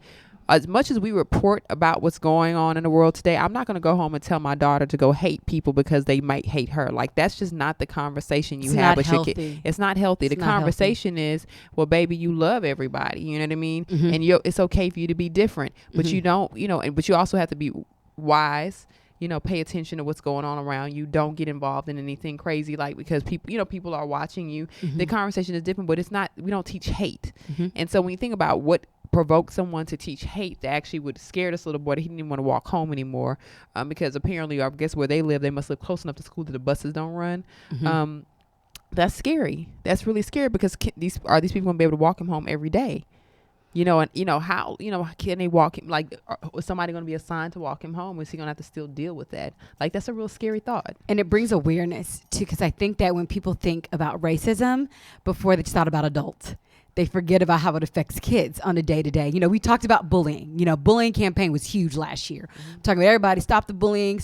As much as we report about what's going on in the world today, I'm not going to go home and tell my daughter to go hate people because they might hate her. Like, that's just not the conversation you have with your kid. It's not healthy. The conversation is, well, baby, you love everybody. You know what I mean? And it's okay for you to be different, but you don't, but you also have to be wise. Pay attention to what's going on around you. Don't get involved in anything crazy, like, because people, people are watching you. The conversation is different, but it's not, we don't teach hate. And so when you think about what provoked someone to teach hate, that actually would scare this little boy that he didn't even want to walk home anymore, because apparently, I guess where they live, they must live close enough to school that the buses don't run. That's scary. That's really scary, because these people going to be able to walk him home every day? How can they walk him? Like, is somebody going to be assigned to walk him home? Is he going to have to still deal with that? Like, that's a real scary thought. And it brings awareness too, because I think that when people think about racism, before they just thought about adults, they forget about how it affects kids on a day-to-day. We talked about bullying. Bullying campaign was huge last year. Talking about everybody, stop the bullying.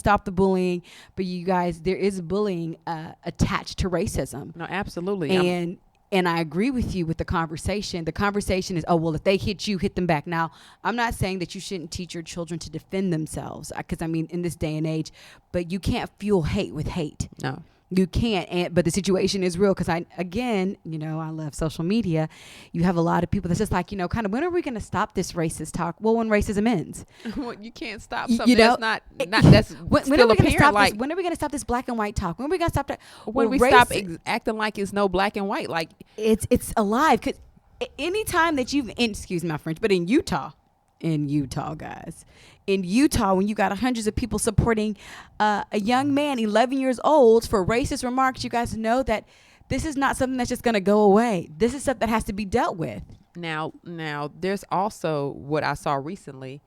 But you guys, there is bullying attached to racism. No, absolutely. And I agree with you with the conversation. The conversation is, oh, well, if they hit you, hit them back. Now, I'm not saying that you shouldn't teach your children to defend themselves, because, in this day and age, but you can't fuel hate with hate. No. You can't, but the situation is real, because I love social media. You have a lot of people that's just like, kind of, when are we going to stop this racist talk? Well, when racism ends. Well, you can't stop something that's not that's when still are we going to stop like, this? When are we going to stop this black and white talk? When are we going to stop that? When we stop acting like it's no black and white, like it's alive. Because anytime that excuse my French, but in Utah, guys. In Utah, when you got hundreds of people supporting a young man, 11 years old, for racist remarks, you guys know that this is not something that's just going to go away. This is stuff that has to be dealt with. Now, there's also what I saw recently.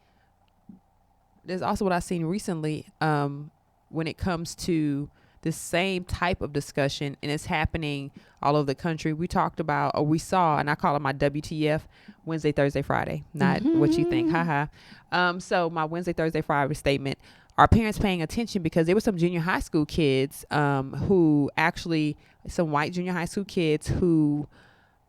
There's also what I've seen recently when it comes to this same type of discussion, and it's happening all over the country. We talked about, or we saw, and I call it my WTF, Wednesday, Thursday, Friday, not what you think, haha. So my Wednesday, Thursday, Friday statement, are parents paying attention? Because there were some junior high school kids who actually, some white junior high school kids who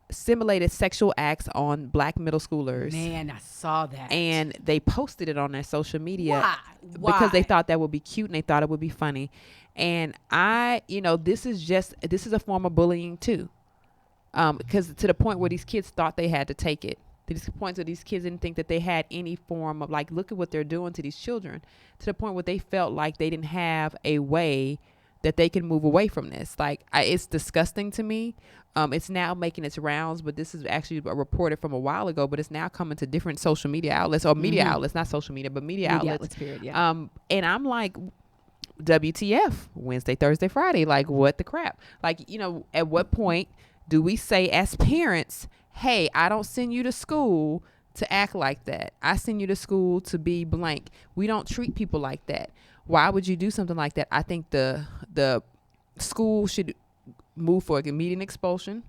simulated sexual acts on black middle schoolers. Man, I saw that. And they posted it on their social media. Why? Because they thought that would be cute and they thought it would be funny. And this is a form of bullying too. Because to the point where these kids thought they had to take it. To the point where these kids didn't think that they had any form of, like, look at what they're doing to these children. To the point where they felt like they didn't have a way that they can move away from this. Like, it's disgusting to me. It's now making its rounds, but this is actually reported from a while ago, but it's now coming to different social media outlets, or media outlets, not social media, but media outlets. Period, yeah. And I'm like, WTF, Wednesday, Thursday, Friday, like, what the crap? Like, at what point do we say as parents, hey, I don't send you to school to act like that. I send you to school to be blank. We don't treat people like that. Why would you do something like that? I think the school should move for immediate expulsion.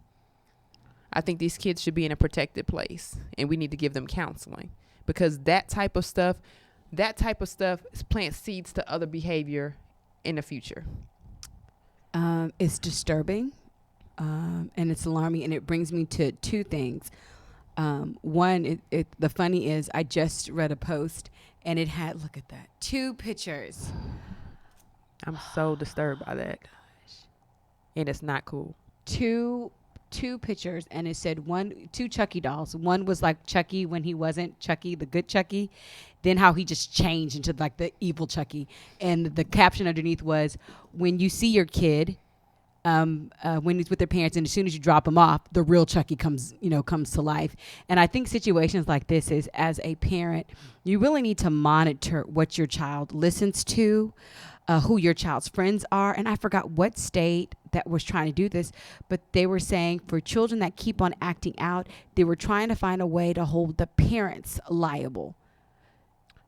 I think these kids should be in a protected place, and we need to give them counseling, because that type of stuff plants seeds to other behavior in the future. It's disturbing, and it's alarming, and it brings me to two things. One, the funny is, I just read a post, and it had, look at that, 2 pictures. I'm so disturbed by that. And it's not cool. Two pictures, and it said 2 Chucky dolls. One was like Chucky when he wasn't Chucky, the good Chucky. Then how he just changed into like the evil Chucky. And the caption underneath was, when you see your kid, when he's with their parents, and as soon as you drop him off, the real Chucky comes to life. And I think situations like this is, as a parent, you really need to monitor what your child listens to, who your child's friends are. And I forgot what state that was trying to do this, but they were saying for children that keep on acting out, they were trying to find a way to hold the parents liable.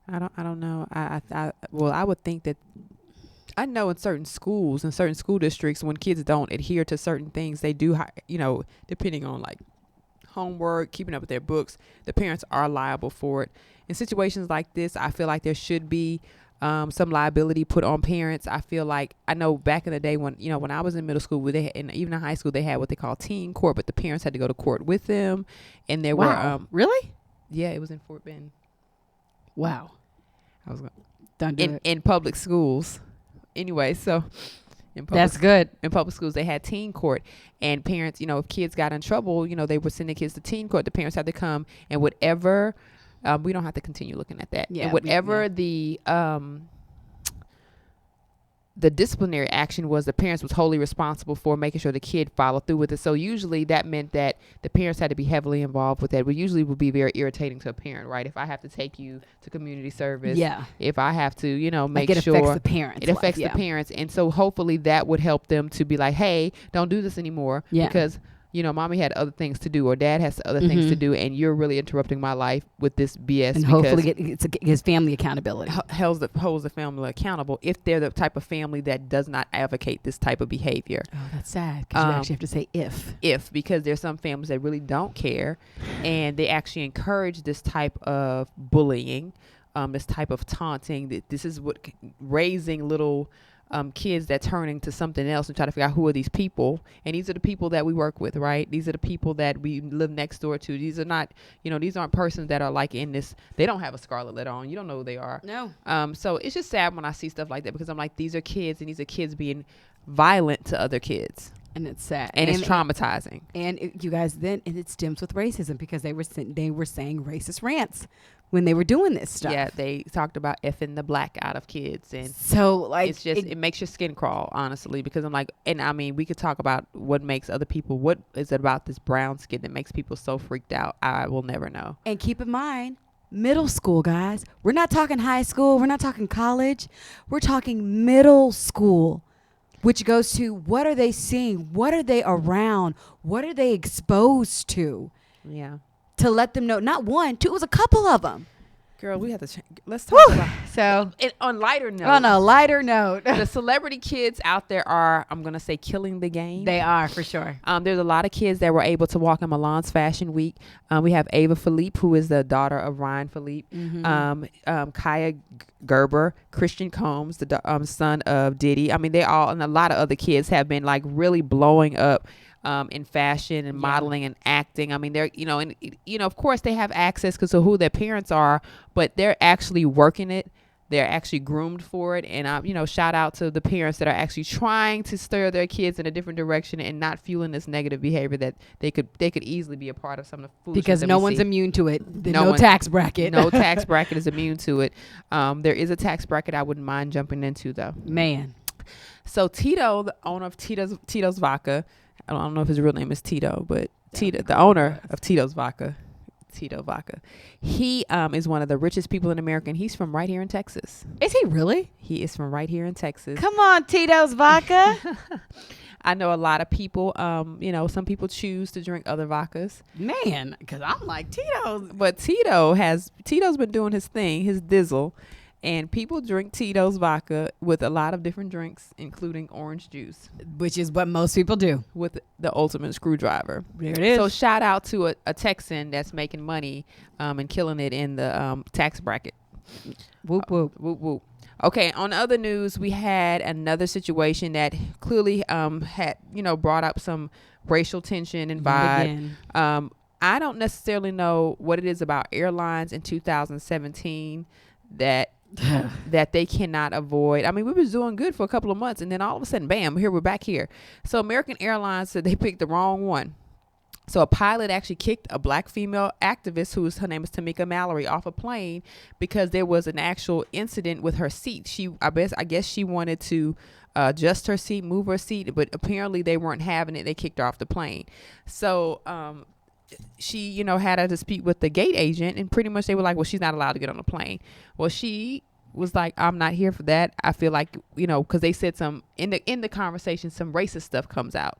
I don't know. I would think that, I know in certain schools, in certain school districts, when kids don't adhere to certain things, they do, depending on like homework, keeping up with their books, the parents are liable for it. In situations like this, I feel like there should be some liability put on parents. I feel like, I know back in the day when I was in middle school, and even in high school, they had what they call teen court, but the parents had to go to court with them. And there were really? Yeah, it was in Fort Bend. Wow. I was in public schools. Anyway, so that's good. In public schools, they had teen court, and parents, if kids got in trouble, they were sending kids to teen court. The parents had to come, and whatever. We don't have to continue looking at that. Yeah, and whatever the disciplinary action was, the parents was wholly responsible for making sure the kid followed through with it. So usually that meant that the parents had to be heavily involved with that, which usually would be very irritating to a parent, right? If I have to take you to community service, if I have to, make sure it affects the parents. It affects the parents. And so hopefully that would help them to be like, hey, don't do this anymore. Yeah. Because mommy had other things to do, or dad has other things to do, and you're really interrupting my life with this BS. And hopefully it's his family accountability. Holds the family accountable if they're the type of family that does not advocate this type of behavior. Oh, that's sad, because you actually have to say if. Because there's some families that really don't care, and they actually encourage this type of bullying, this type of taunting. This is what raising little kids that turn into something else and try to figure out who are these people. And these are the people that we work with, right? These are the people that we live next door to. These are not, these aren't persons that are like in this, they don't have a scarlet letter on. You don't know who they are. No. So it's just sad when I see stuff like that, because I'm like, these are kids, and these are kids being violent to other kids. And it's sad. And it's traumatizing. And it stems with racism, because they were saying racist rants when they were doing this stuff. Yeah, they talked about effing the black out of kids. And so like, it's just, it makes your skin crawl, honestly, because I'm like, and I mean, we could talk about what makes other people, what is it about this brown skin that makes people so freaked out? I will never know. And keep in mind, middle school, guys. We're not talking high school. We're not talking college. We're talking middle school, which goes to, what are they seeing? What are they around? What are they exposed to? Yeah. To let them know, not one, two, it was a couple of them. Girl, we have to let's talk about. So, on lighter note. On a lighter note. The celebrity kids out there are, I'm going to say, killing the game. They are, for sure. There's a lot of kids that were able to walk in Milan's Fashion Week. We have Ava Philippe, who is the daughter of Ryan Philippe. Mm-hmm. Kaya Gerber, Christian Combs, the son of Diddy. I mean, they all, and a lot of other kids have been like really blowing up in fashion and modeling and acting. I mean, they're, of course they have access because of who their parents are, but they're actually working it. They're actually groomed for it. And, shout out to the parents that are actually trying to steer their kids in a different direction and not fueling this negative behavior that they could easily be a part of some of the foolishness. Because no one's immune to it. No tax bracket. No tax bracket is immune to it. There is a tax bracket I wouldn't mind jumping into, though. Man. So Tito, the owner of Tito's Vodka, I don't know if his real name is Tito, but Tito, the owner of Tito's Vodka, Tito Vodka, he is one of the richest people in America, and he's from right here in Texas. Is he really? He is from right here in Texas. Come on, Tito's Vodka. I know a lot of people, some people choose to drink other vodkas. Man, because I'm like, Tito's. But Tito's been doing his thing, his dizzle. And people drink Tito's vodka with a lot of different drinks, including orange juice. Which is what most people do. With the ultimate screwdriver. There it is. So shout out to a Texan that's making money and killing it in the tax bracket. Whoop, whoop. Whoop, whoop. Okay, on other news, we had another situation that clearly had, brought up some racial tension and vibe. I don't necessarily know what it is about airlines in 2017 that they cannot avoid. I mean, we was doing good for a couple of months, and then all of a sudden, bam, we're back here. So American Airlines said they picked the wrong one. So a pilot actually kicked a black female activist, her name is Tamika Mallory, off a plane because there was an actual incident with her seat. I guess she wanted to adjust her seat, move her seat, but apparently they weren't having it. They kicked her off the plane. So she, had a dispute with the gate agent, and pretty much they were like, well, she's not allowed to get on the plane. Well, she was like, I'm not here for that. I feel like, because they said in the conversation, some racist stuff comes out.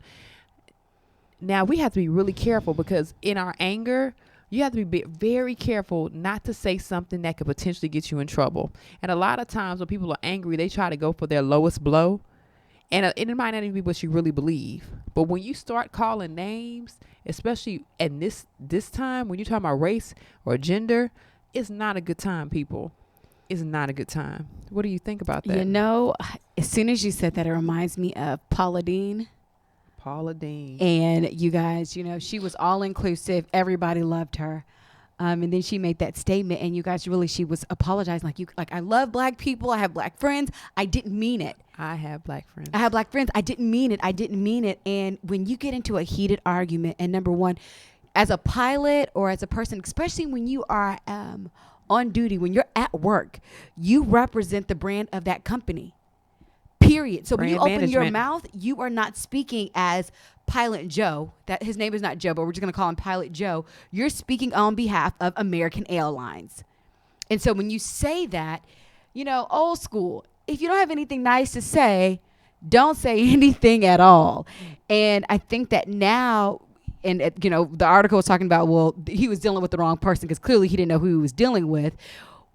Now we have to be really careful because in our anger, you have to be very careful not to say something that could potentially get you in trouble. And a lot of times when people are angry, they try to go for their lowest blow. And it might not even be what you really believe. But when you start calling names, especially at this time, when you're talking about race or gender, it's not a good time, people. It's not a good time. What do you think about that? You know, as soon as you said that, it reminds me of Paula Deen. Paula Deen. And you guys, you know, she was all inclusive. Everybody loved her. And then she made that statement, and you guys, really, she was apologizing. Like, I love black people. I have black friends. I didn't mean it. I have black friends. I have black friends. I didn't mean it. I didn't mean it. And when you get into a heated argument, and number one, as a pilot or as a person, especially when you are on duty, when you're at work, you represent the brand of that company. Period. So when you open your mouth, you are not speaking as Pilot Joe. That his name is not Joe, but we're just going to call him Pilot Joe. You're speaking on behalf of American Airlines. And so when you say that, you know, old school, if you don't have anything nice to say, don't say anything at all. And I think that now, and you know, the article was talking about, well, he was dealing with the wrong person because clearly he didn't know who he was dealing with.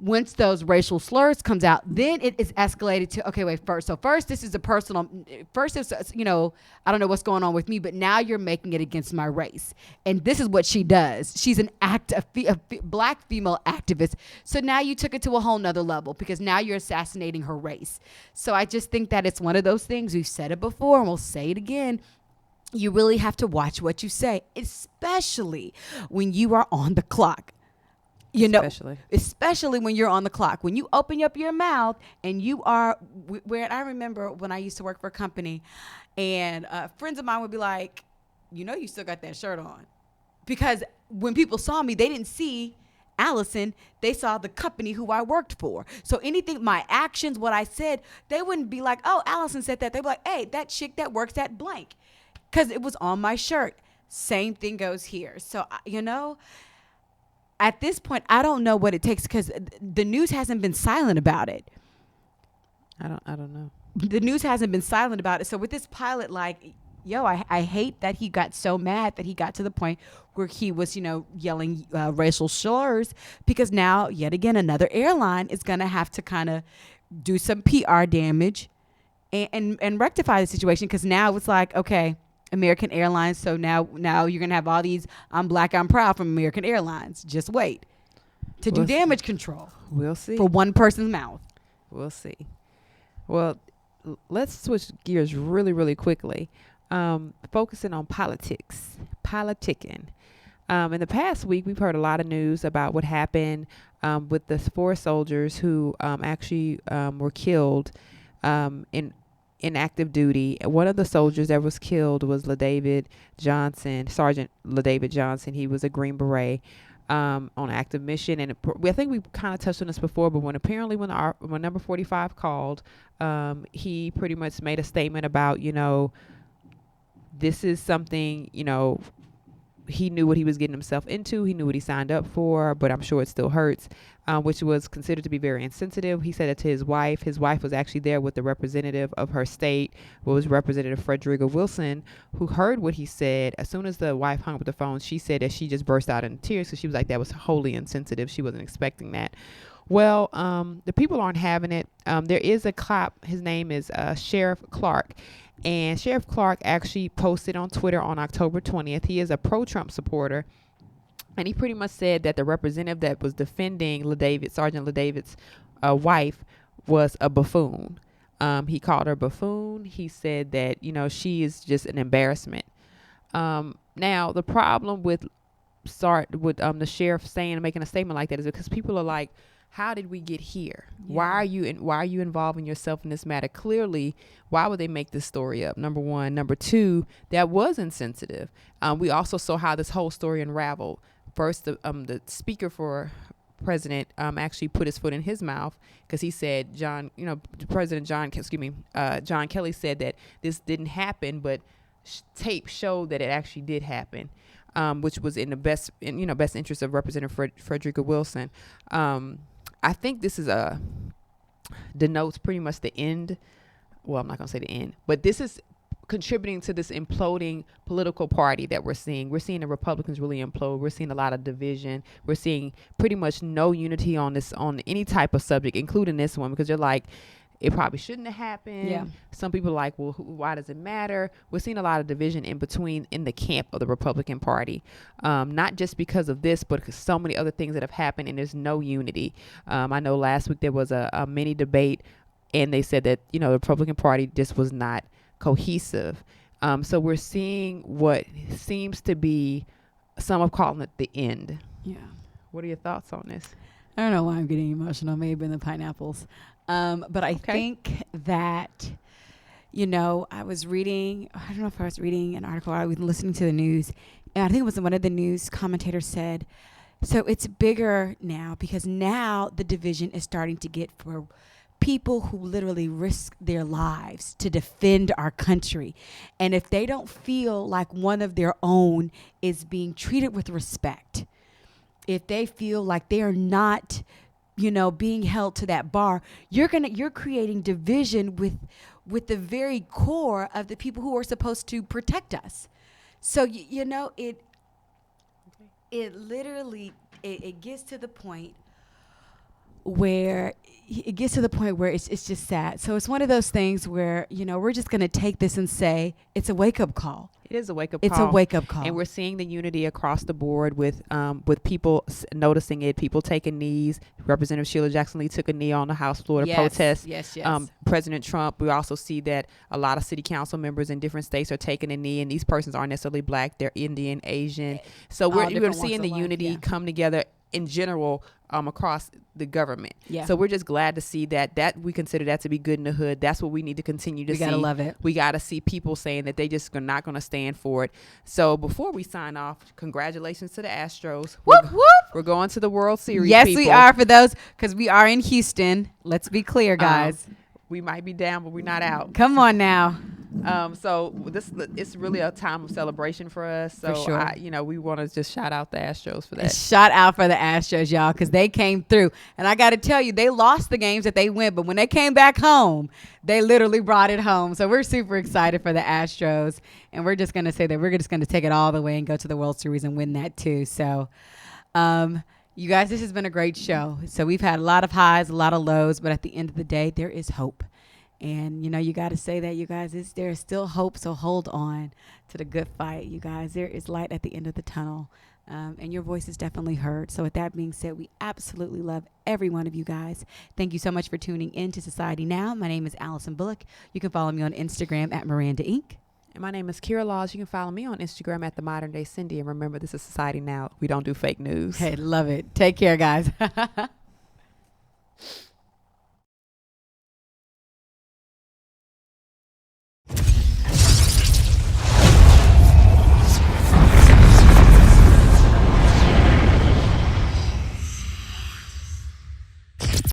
Once those racial slurs comes out, then it is escalated to, okay, wait, first this is a personal, first it's, you know, I don't know what's going on with me, but now you're making it against my race. And this is what she does. She's a black female activist. So now you took it to a whole nother level because now you're assassinating her race. So I just think that it's one of those things. We've said it before and we'll say it again. You really have to watch what you say, especially when you are on the clock. You know, especially when you're on the clock, when you open up your mouth and you are where I remember when I used to work for a company and friends of mine would be like, you know, you still got that shirt on, because when people saw me, they didn't see Allison. They saw the company who I worked for. So anything, my actions, what I said, they wouldn't be like, oh, Allison said that. They'd be like, hey, that chick that works at blank, because it was on my shirt. Same thing goes here. So, you know, at this point, I don't know what it takes because the news hasn't been silent about it. I don't know. The news hasn't been silent about it. So with this pilot, like, yo, I hate that he got so mad that he got to the point where he was, you know, yelling racial slurs, because now, yet again, another airline is going to have to kind of do some PR damage and rectify the situation, because now it's like, okay, American Airlines. So now you're going to have all these, I'm black, I'm proud from American Airlines. Just wait to do damage control. We'll see. For one person's mouth. We'll see. Well, let's switch gears really, really quickly. Focusing on politicking. In the past week, we've heard a lot of news about what happened with the 4 soldiers who actually were killed in active duty. One of the soldiers that was killed was Sergeant LaDavid Johnson. He was a Green Beret on active mission. And I think we kind of touched on this before, but when number 45 called, he pretty much made a statement about, you know, this is something, you know, he knew what he was getting himself into. He knew what he signed up for, but I'm sure it still hurts, which was considered to be very insensitive. He said it to his wife. His wife was actually there with the representative of her state, was Representative Frederica Wilson, who heard what he said. As soon as the wife hung up the phone, she said that she just burst out in tears because she was like, that was wholly insensitive. She wasn't expecting that. Well, the people aren't having it. There is a cop. His name is Sheriff Clark. And Sheriff Clark actually posted on Twitter on October 20th. He is a pro-Trump supporter. And he pretty much said that the representative that was defending Sergeant LaDavid's wife was a buffoon. He called her buffoon. He said that, you know, she is just an embarrassment. Now, the problem with the sheriff making a statement like that is because people are like, how did we get here? Yeah. Why are you involving yourself in this matter? Clearly, why would they make this story up? Number one. Number two, that was insensitive. We also saw how this whole story unraveled. First, the speaker for president actually put his foot in his mouth because he said John Kelly said that this didn't happen, but tape showed that it actually did happen, which was in the best interest of Representative Frederica Wilson. I think this is denotes pretty much the end. Well, I'm not going to say the end, but this is contributing to this imploding political party that we're seeing. We're seeing the Republicans really implode. We're seeing a lot of division. We're seeing pretty much no unity on any type of subject, including this one, because they're like, it probably shouldn't have happened. Yeah. Some people are like, well, why does it matter? We're seeing a lot of division in the camp of the Republican Party. Not just because of this, but because so many other things that have happened, and there's no unity. I know last week there was a mini debate, and they said that, the Republican Party just was not cohesive. So we're seeing what seems to be, some are calling it the end. Yeah. What are your thoughts on this? I don't know why I'm getting emotional. Maybe in the pineapples. But I think that, I was reading, I don't know if I was reading an article, I was listening to the news, and I think it was one of the news commentators said, so it's bigger now because now the division is starting to get for people who literally risk their lives to defend our country. And if they don't feel like one of their own is being treated with respect, if they feel like they are not, being held to that bar, you're creating division with the very core of the people who are supposed to protect us. So, it literally, it gets to the point where it's just sad. So it's one of those things where, we're just going to take this and say it's a wake-up call. It is a wake-up call. It's a wake-up call. And we're seeing the unity across the board with people noticing it, people taking knees. Representative Sheila Jackson Lee took a knee on the House floor to protest. Yes. President Trump. We also see that a lot of city council members in different states are taking a knee, and these persons aren't necessarily black. They're Indian, Asian. So we're seeing the unity come together in general across the government. Yeah. So we're just glad to see that we consider that to be good in the hood. That's what we need to continue to see. We gotta love it. We gotta see people saying that they just are not gonna stand for it. So before we sign off, congratulations to the Astros. Whoop, whoop. We're going to the World Series. Yes, people. we are, for those, because we are in Houston. Let's be clear, guys. We might be down, but we're not out. Come on now. So it's really a time of celebration for us. So for sure. We want to just shout out the Astros for that. Shout out for the Astros, y'all, because they came through. And I got to tell you, they lost the games that they win, but when they came back home, they literally brought it home. So we're super excited for the Astros, and we're just going to say that we're just going to take it all the way and go to the World Series and win that too. So you guys, this has been a great show. So we've had a lot of highs, a lot of lows, but at the end of the day, there is hope. And, you got to say that, you guys, there is still hope. So hold on to the good fight, you guys. There is light at the end of the tunnel. And your voice is definitely heard. So with that being said, we absolutely love every one of you guys. Thank you so much for tuning in to Society Now. My name is Allison Bullock. You can follow me on Instagram at Miranda Inc. And my name is Kira Laws. You can follow me on Instagram at The Modern Day Cindy. And remember, this is Society Now. We don't do fake news. Hey, love it. Take care, guys.